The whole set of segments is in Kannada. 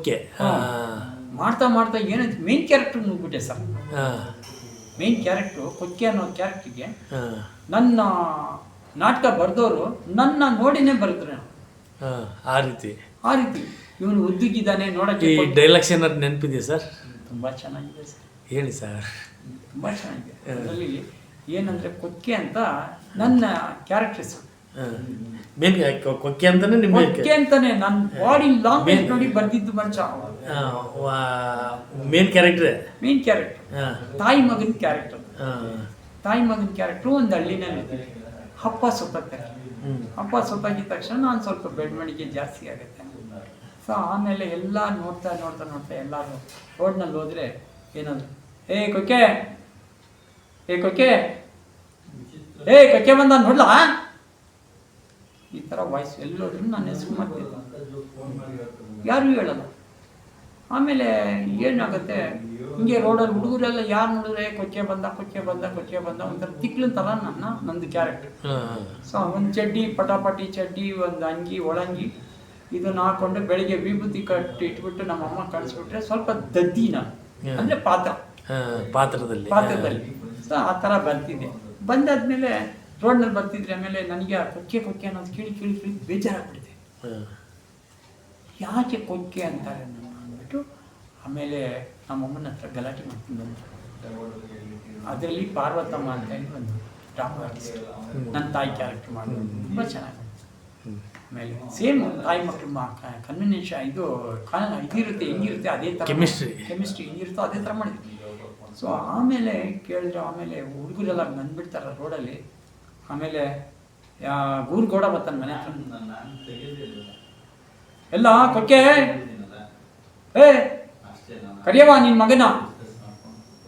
ಓಕೆ. ಮಾಡ್ತಾ ಮಾಡ್ತಾ ಏನಾಯ್ತು, ಮೇನ್ ಕ್ಯಾರೆಕ್ಟರ್ ನುಗ್ಬಿಟ್ಟೆ ಸರ್. ಮೇನ್ ಕ್ಯಾರೆಕ್ಟ್ರು ಕೊಕ್ಕೆ ಅನ್ನೋ ಕ್ಯಾರೆಕ್ಟ್ರಿಗೆ ನನ್ನ ನಾಟಕ ಬರೆದವರು ನನ್ನ ನೋಡಿನೇ ಬರೆದ್ರು. ಆ ರೀತಿ ಇವನು ಉದ್ದಿಗಿದ್ದಾನೆ ನೋಡೋಕ್ಕೆ. ಈ ಡೈಲಾಗ್ಸ್ ಏನಾದ್ರು ನೆನಪಿದೆಯಾ ಸರ್? ತುಂಬ ಚೆನ್ನಾಗಿದೆ ಸರ್, ಹೇಳಿ ಸರ್. ತುಂಬ ಚೆನ್ನಾಗಿದೆ. ಅದರಲ್ಲಿ ಏನಂದರೆ ಕೊಕ್ಕೆ ಅಂತ ನನ್ನ ಕ್ಯಾರೆಕ್ಟರ್ ಹೆಸರು. ಮೇನ್ ಕೊಕ್ಕೆ ಅಂತಾನೆ ನಿಮ್ಮ ಕೊಕ್ಕೆ ಅಂತಾನೆ ನನ್ನ ಬಾಡಿ ಲಾಂಗ್ವೇಜ್ ನೋಡಿ ಬರ್ದಿದ್ದು ಮನುಷ್ಯ. ಮೇನ್ ಕ್ಯಾರೆಕ್ಟರ್ ತಾಯಿ ಮಗನ ಕ್ಯಾರೆಕ್ಟರ್. ತಾಯಿ ಮಗನ ಕ್ಯಾರೆಕ್ಟ್ರು ಒಂದು ಹಳ್ಳಿನಲ್ಲಿ ಅಪ್ಪ ಸೊತ್ತಾಗ್ತಾರೆ. ಅಪ್ಪ ಸೊತ್ತಾಗಿದ ತಕ್ಷಣ ನಾನು ಸ್ವಲ್ಪ ಬೆಳವಣಿಗೆ ಜಾಸ್ತಿ ಆಗುತ್ತೆ. ಸೊ ಆಮೇಲೆ ಎಲ್ಲ ನೋಡ್ತಾ ಎಲ್ಲರೂ ರೋಡ್ನಲ್ಲಿ ಹೋದರೆ ಏನಾದ್ರು ಏ ಕೊಕ್ಕೆ ಬಂದ ನೋಡ್ಲಾ, ಈ ಥರ ವಾಯ್ಸ್ ಎಲ್ಲೋದ್ರೂ ನನ್ನ ಹೆಸರು ಮಾಡ್ತಿದ್ದೆ, ಯಾರೂ ಹೇಳಲ್ಲ. ಆಮೇಲೆ ಏನಾಗುತ್ತೆ, ಹಿಂಗೆ ರೋಡಲ್ಲಿ ಹುಡುಗರೆಲ್ಲ ಯಾರು ನೋಡಿದ್ರೆ ಕೊಕ್ಕೆ ಬಂದ ಒಂಥರ ತಿಕ್ಲಂತಲ್ಲ ನಂದು ಕ್ಯಾರೆಕ್ಟರ್. ಸೊ ಒಂದು ಚಡ್ಡಿ, ಪಟಾಪಟಿ ಚಡ್ಡಿ, ಒಂದು ಅಂಗಿ, ಒಳಂಗಿ ಇದನ್ನ ಹಾಕೊಂಡು ಬೆಳಿಗ್ಗೆ ವಿಭೂತಿ ಕಟ್ಟಿ ಇಟ್ಬಿಟ್ಟು ನಮ್ಮಮ್ಮ ಕಳಿಸ್ಬಿಟ್ರೆ ಸ್ವಲ್ಪ ದದ್ದಿ ನಾನು, ಅಂದರೆ ಪಾತ್ರದಲ್ಲಿ. ಸೊ ಆ ಥರ ಬರ್ತಿದ್ದೆ. ಬಂದಾದ್ಮೇಲೆ ರೋಡ್ನಲ್ಲಿ ಬರ್ತಿದ್ರೆ ಆಮೇಲೆ ನನಗೆ ಆ ಕೊಕ್ಕೆ ಅನ್ನೋದು ಕೇಳಿ ಬೇಜಾರಾಗ್ಬಿಟ್ಟಿದೆ. ಯಾಕೆ ಕೊಕ್ಕೆ ಅಂತಾರೆ ಅಂದ್ಬಿಟ್ಟು ಆಮೇಲೆ ನಮ್ಮಮ್ಮನ ಹತ್ರ ಗಲಾಟೆ ಮಾಡ್ತೀನಿ ಬಂದು. ಅದರಲ್ಲಿ ಪಾರ್ವತಮ್ಮ ಅಂತ ಹೇಳಿ ಒಂದು ಡ್ರಾಮಾ ಆರ್ಟಿಸ್ಟ್ ನನ್ನ ತಾಯಿ ಕ್ಯಾರೆಕ್ಟರ್ ಮಾಡೋದು ತುಂಬ ಚೆನ್ನಾಗಿ. ಆಮೇಲೆ ಸೇಮ್ ತಾಯಿ ಮಕ್ಕಳು ಕನ್ವಿನೇಷನ್ ಇದಿರುತ್ತೆ, ಹೆಂಗಿರುತ್ತೆ ಅದೇ ಥರ ಕೆಮಿಸ್ಟ್ರಿ ಹೆಂಗಿರುತ್ತೋ ಅದೇ ಥರ ಮಾಡಿದ್ವಿ. ಸೊ ಆಮೇಲೆ ಕೇಳಿದ್ರೆ ಆಮೇಲೆ ಹುಡುಗರೆಲ್ಲ ಬಂದ್ಬಿಡ್ತಾರೆ ರೋಡಲ್ಲಿ. ಆಮೇಲೆ ಗೂರ್ಗೌಡ ಬರ್ತಾನೆ ಮನೆ ಹತ್ರ, ಎಲ್ಲ ಕೊಕ್ಕೆ ಕರಿಯವ ನಿನ್ನ ಮಗನ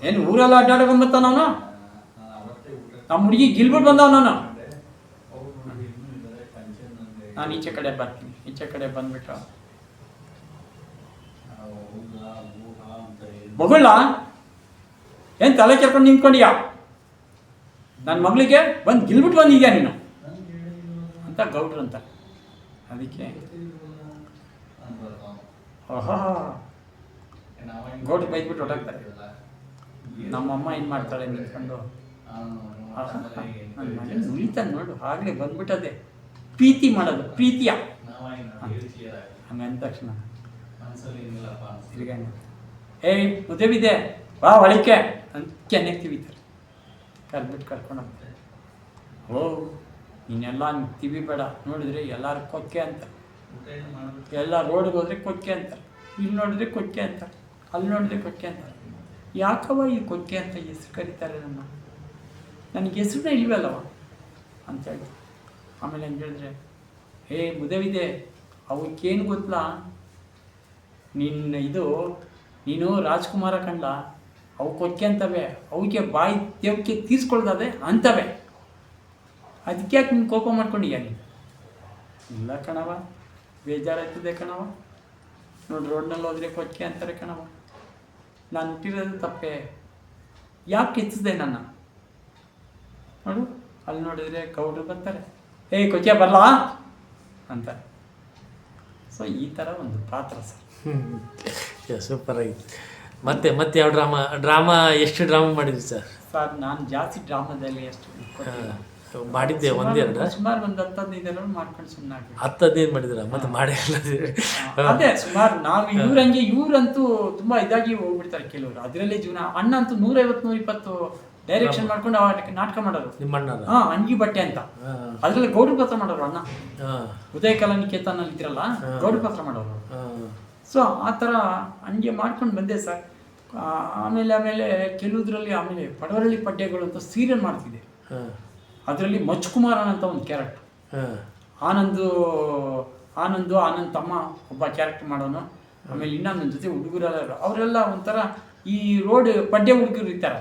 ಏನು ಊರೆಲ್ಲ ಅಡ್ಡಾಡ್ಕೊಂಡ್ ಬರ್ತಾನ ಅವನು, ನಮ್ಮ ಹುಡುಗಿ ಗಿಲ್ಬಿಟ್ಟು ಬಂದವ. ನಾನು ಈಚೆ ಕಡೆ ಬರ್ತೀನಿ, ಈಚೆ ಕಡೆ ಬಂದ್ಬಿಟ್ಟು ಮಗಳ ಏನು ತಲೆ ಕೆರ್ಕೊಂಡು ನಿಂತ್ಕೊಂಡಿಯಾ, ನನ್ನ ಮಗಳಿಗೆ ಬಂದು ಗಿಲ್ಬಿಟ್ಟು ಬಂದಿದ್ಯಾ ನೀನು ಅಂತ ಗೌಡ್ರು ಅಂತ. ಅದಕ್ಕೆ ಗೌಡ್ರು ಬೈದ್ಬಿಟ್ಟು ಹೊರಟಾಗ್ತಾರೆ. ನಮ್ಮಮ್ಮ ಏನು ಮಾಡ್ತಾಳೆ ನಿಂತ್ಕೊಂಡು, ನನ್ನ ಮಗನ ಉಳಿತಾನೆ ನೋಡು, ಆಗಲೇ ಬಂದ್ಬಿಟ್ಟದೆ ಪ್ರೀತಿ ಮಾಡೋದು, ಪ್ರೀತಿಯ ಹಂಗಂದ ತಕ್ಷಣ ಏಯ್ ಮುದ್ದೇವಿದೆ ಬಾ ಒಳಿಕೆ ಅಂತ ಕೆನೆಗೆ ತಿವಿತಾರೆ. ಕರ್ಬಿಟ್ಟು ಕರ್ಕೊಂಡು ಹೋಗ್ತಾರೆ. ನೀನೆಲ್ಲ ತಿವಿ ಬೇಡ, ನೋಡಿದ್ರೆ ಎಲ್ಲರೂ ಕೊಕ್ಕೆ ಅಂತ, ಎಲ್ಲ ರೋಡ್ಗೆ ಹೋದ್ರೆ ಕೊಕ್ಕೆ ಅಂತಾರೆ, ಇಲ್ಲಿ ನೋಡಿದ್ರೆ ಕೊಕ್ಕೆ ಅಂತಾರೆ, ಅಲ್ಲಿ ನೋಡಿದ್ರೆ ಕೊಕ್ಕೆ ಅಂತಾರೆ. ಯಾಕವ ಈ ಕೊಕ್ಕೆ ಅಂತ ಹೆಸರು ಕರೀತಾರೆ ನನಗೆ ಹೆಸರೇ ಇಲ್ವಲ್ಲವ ಅಂತೇಳಿ. ಆಮೇಲೆ ಹೆಂಗೆ ಹೇಳಿದ್ರೆ, ಮುದವಿದೆ ಅವಕ್ಕೇನು ಗೊತ್ತಲ್ಲ, ನೀನು ರಾಜ್ಕುಮಾರ ಕಂಡ ಅವು ಕೊಕ್ಕೆ ಅಂತವೆ, ಅವಕ್ಕೆ ಬಾಯಿ ದೇವಕ್ಕೆ ತೀರ್ಸ್ಕೊಳ್ತವೆ ಅಂತವೆ, ಅದಕ್ಕೆ ಯಾಕೆ ನೀನು ಕೋಪ ಮಾಡ್ಕೊಂಡಿಯ ನೀನು? ಇಲ್ಲ ಕಣವ, ಬೇಜಾರಾಗ್ತದೆ ಕಣವ, ನೋಡಿ ರೋಡ್ನಲ್ಲಿ ಹೋದರೆ ಕೊಕ್ಕೆ ಅಂತಾರೆ ಕಣವ, ನಾನು ಹುಟ್ಟಿರೋದು ತಪ್ಪೆ, ಯಾಕೆ ಕೆಚ್ಚಿದೆ ನನ್ನ ನೋಡು. ಅಲ್ಲಿ ನೋಡಿದರೆ ಗೌಡ್ರು ಬರ್ತಾರೆ, ಕೊಕ್ಕೆ ಬರಲಾ ಅಂತಾರೆ. ಸೊ ಈ ಥರ ಒಂದು ಪಾತ್ರ ಸರ್. ಸೂಪರ್ ಆಗಿದೆ. ಮತ್ತೆ ಯಾವ ಡ್ರಾಮಾ ಎಷ್ಟು ಡ್ರಾಮಾ ಮಾಡಿದ್ರಿ ಸರ್? ನಾನು ಜಾಸ್ತಿ ಡ್ರಾಮಾದಲ್ಲಿ ಎಷ್ಟು ಮಾಡಿದ್ದೆ, ಒಂದೆರಡು ಸುಮಾರು ಒಂದು 10-15 ಮಾಡ್ಕೊಂಡು ಸುಮ್ಮನೆ 10-15 ಮಾಡಿದ್ರ, ಮತ್ತೆ ಮಾಡಿ ಅದೇ ಸುಮಾರು. ನಾವು ಇವ್ರಂತೂ ತುಂಬಾ ಇದಾಗಿ ಹೋಗ್ಬಿಡ್ತಾರೆ ಕೆಲವರು, ಅದರಲ್ಲೇ ಜೀವನ. ಅಣ್ಣ ಅಂತೂ 150-120 ಡೈರೆಕ್ಷನ್ ಮಾಡ್ಕೊಂಡು ನಾಟಕ ಮಾಡೋರು. ನಿಮ್ಮ ಅಣ್ಣ ಅಂಗಿ ಬಟ್ಟೆ ಅಂತ, ಅದ್ರಲ್ಲಿ ಗೌಡ್ರ ಪಾತ್ರ ಮಾಡೋರು ಅಣ್ಣ. ಉದಯ ಕಲಾ ನಿಕೇತನಲ್ಲಿ ಇದ್ರಲ್ಲ, ಗೌಡ್ರ ಪಾತ್ರ ಮಾಡೋರು. ಸೊ ಆ ಥರ ಹಂಗೆ ಮಾಡ್ಕೊಂಡು ಬಂದೆ ಸರ್. ಆಮೇಲೆ ಕೆಲವುದ್ರಲ್ಲಿ ಆಮೇಲೆ ಪಡವರಳ್ಳಿ ಪಡ್ಡೆಗಳು ಅಂತ ಸೀರಿಯಲ್ ಮಾಡ್ತಿದ್ದೆ. ಅದರಲ್ಲಿ ಮಚ್ಕುಮಾರನ್ ಅಂತ ಒಂದು ಕ್ಯಾರೆಕ್ಟರ್, ಆನಂದ್ ತಮ್ಮ ಒಬ್ಬ ಕ್ಯಾರೆಕ್ಟರ್ ಮಾಡೋನು. ಆಮೇಲೆ ಇನ್ನೊಂದು ಜೊತೆ ಹುಡುಗರೆಲ್ಲ, ಅವರೆಲ್ಲ ಒಂಥರ ಈ ರೋಡ್ ಪಡ್ಡೆ ಹುಡುಗರು ಇರ್ತಾರೆ,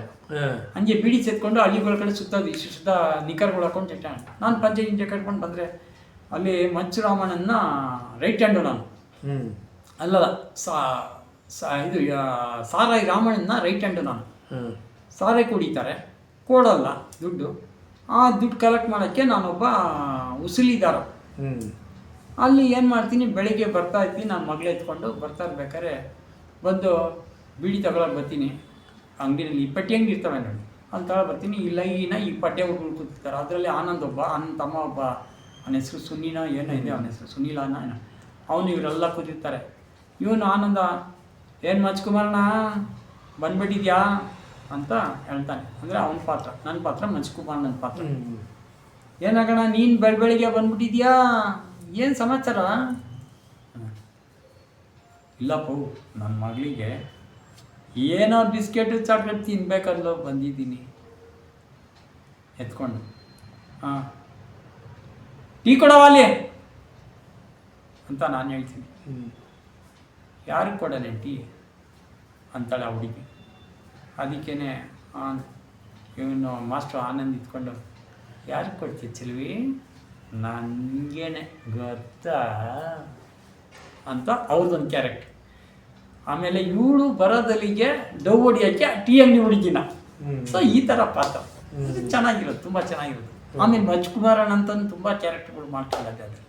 ಹಂಗೆ ಬೀಡಿ ಸೇತ್ಕೊಂಡು ಹಳ್ಳಿಗಳ ಕಡೆ ಸುತ್ತೋದು, ಸುತ್ತ ನಿಕರ್ಗಳು ಹಾಕೊಂಡು ಚೆಟ್ಟ. ನಾನು ಪಂಚೆ ಗಿಂಚೆ ಕಟ್ಕೊಂಡು ಬಂದರೆ ಅಲ್ಲಿ ಮಂಚುರಾಮಣ್ಣನ ರೈಟ್ ಹ್ಯಾಂಡು ನಾನು, ಅಲ್ಲಲ್ಲ ಇದು ಸಾರಾಯಿ ರಾಮಣ್ಣನ ರೈಟ್ ಹ್ಯಾಂಡು ನಾನು. ಸಾರಾಯಿ ಕುಡಿತಾರೆ, ಕೊಡಲ್ಲ ದುಡ್ಡು, ಆ ದುಡ್ಡು ಕಲೆಕ್ಟ್ ಮಾಡೋಕ್ಕೆ ನಾನೊಬ್ಬ ಉಸುಲಿದಾರ. ಅಲ್ಲಿ ಏನು ಮಾಡ್ತೀನಿ, ಬೆಳಿಗ್ಗೆ ಬರ್ತಾ ಇರ್ತೀನಿ, ನಾನು ಮಗಳು ಎತ್ಕೊಂಡು ಬರ್ತಾ ಇರ್ಬೇಕಾದ್ರೆ ಬಂದು ಬೀಡಿ ತಗೊಳಕ್ಕೆ ಬರ್ತೀನಿ. ಅಂಗಡಿಯಲ್ಲಿ ಈ ಪಟ್ಟಿ ಅಂಗಡಿ ಇರ್ತವೆ ನೋಡಿ, ಅಲ್ಲಿ ತಗೊಳಕ್ಕೆ ಬರ್ತೀನಿ. ಈ ಲೈನ ಈ ಪಟ್ಟೆ ಹುಡುಗರು ಕೂತಿರ್ತಾರೆ. ಅದರಲ್ಲಿ ಆನಂದ್ ಒಬ್ಬ, ಆನಂದ್ ತಮ್ಮ ಒಬ್ಬ, ಅವನ ಹೆಸರು ಸುನೀನ ಏನೋ ಇದೆ, ಅವನ ಹೆಸರು ಸುನೀಲನ ಏನೋ, ಅವನು ಇವರೆಲ್ಲ ಕೂತಿರ್ತಾರೆ. ಇವನು ಆನಂದ, ಏನು ಮಂಜುಕುಮಾರಣ್ಣ ಬಂದ್ಬಿಟ್ಟಿದ್ಯಾ ಅಂತ ಹೇಳ್ತಾನೆ. ಅಂದರೆ ಅವನ ಪಾತ್ರ, ನನ್ನ ಪಾತ್ರ ಮಂಜುಕುಮಾರಣ್ಣನ ಪಾತ್ರ. ಏನಾಗಣ ನೀನು ಬೆಳಗ್ಗೆ ಬಂದ್ಬಿಟ್ಟಿದ್ಯಾ, ಏನು ಸಮಾಚಾರ? ಇಲ್ಲಪ್ಪ, ನನ್ನ ಮಗಳಿಗೆ ಏನೋ ಬಿಸ್ಕೆಟು ಚಾಕ್ಲೇಟ್ ತಿನ್ಬೇಕಲ್ಲೋ ಬಂದಿದ್ದೀನಿ ಎತ್ಕೊಂಡು. ಹಾಂ, ಟೀ ಕೊಡವಲ್ಲಿ ಅಂತ ನಾನು ಹೇಳ್ತೀನಿ. ಯಾರಿಗೆ ಕೊಡಲೆ ಟೀ ಅಂತಾಳೆ ಆ ಹುಡುಗಿ. ಅದಕ್ಕೇ ಇವನು ಮಾಸ್ಟ್ರು ಆನಂದ್ ಇತ್ಕೊಂಡು, ಯಾರಿಗೆ ಕೊಡ್ತೀಯ ಚೆಲ್ವಿ, ನನಗೇನೆ ಗೊತ್ತಾ ಅಂತ ಅವ್ರದ್ದೊಂದು ಕ್ಯಾರೆಕ್ಟರ್. ಆಮೇಲೆ ಇವಳು ಬರೋದಲ್ಲಿಗೆ ಡವ್ ಹೊಡಿಯೋಕ್ಕೆ ಟೀ ಅಂಗಡಿ ಹುಡುಗಿನ. ಸೊ ಈ ಥರ ಪಾತ್ರ ಇದು ಚೆನ್ನಾಗಿರೋದು, ತುಂಬ ಚೆನ್ನಾಗಿರೋದು. ಆಮೇಲೆ ಮಂಜುಕುಮಾರಣ್ಣ ಅಂತಂದು ತುಂಬ ಕ್ಯಾರೆಕ್ಟರ್ಗಳು ಮಾಡ್ಕೊಳ್ಳೋದು ಅದು.